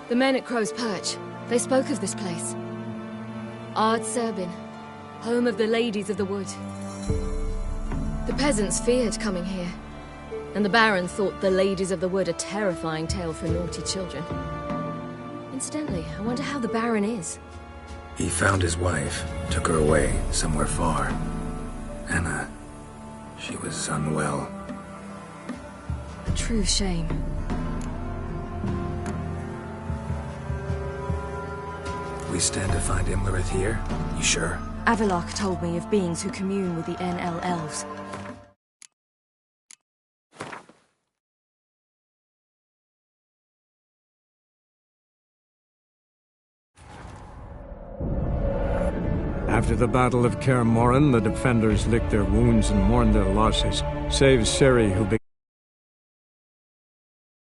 The men at Crow's Perch, they spoke of this place. Ard Serbin, home of the Ladies of the Wood. The peasants feared coming here, and the Baron thought the Ladies of the Wood a terrifying tale for naughty children. Incidentally, I wonder how the Baron is. He found his wife, took her away, somewhere far. Anna, she was unwell. A true shame. We stand to find Imlerith here? You sure? Avalok told me of beings who commune with the NL elves. After the Battle of Kaer Morhen, the defenders licked their wounds and mourned their losses, save Ciri, who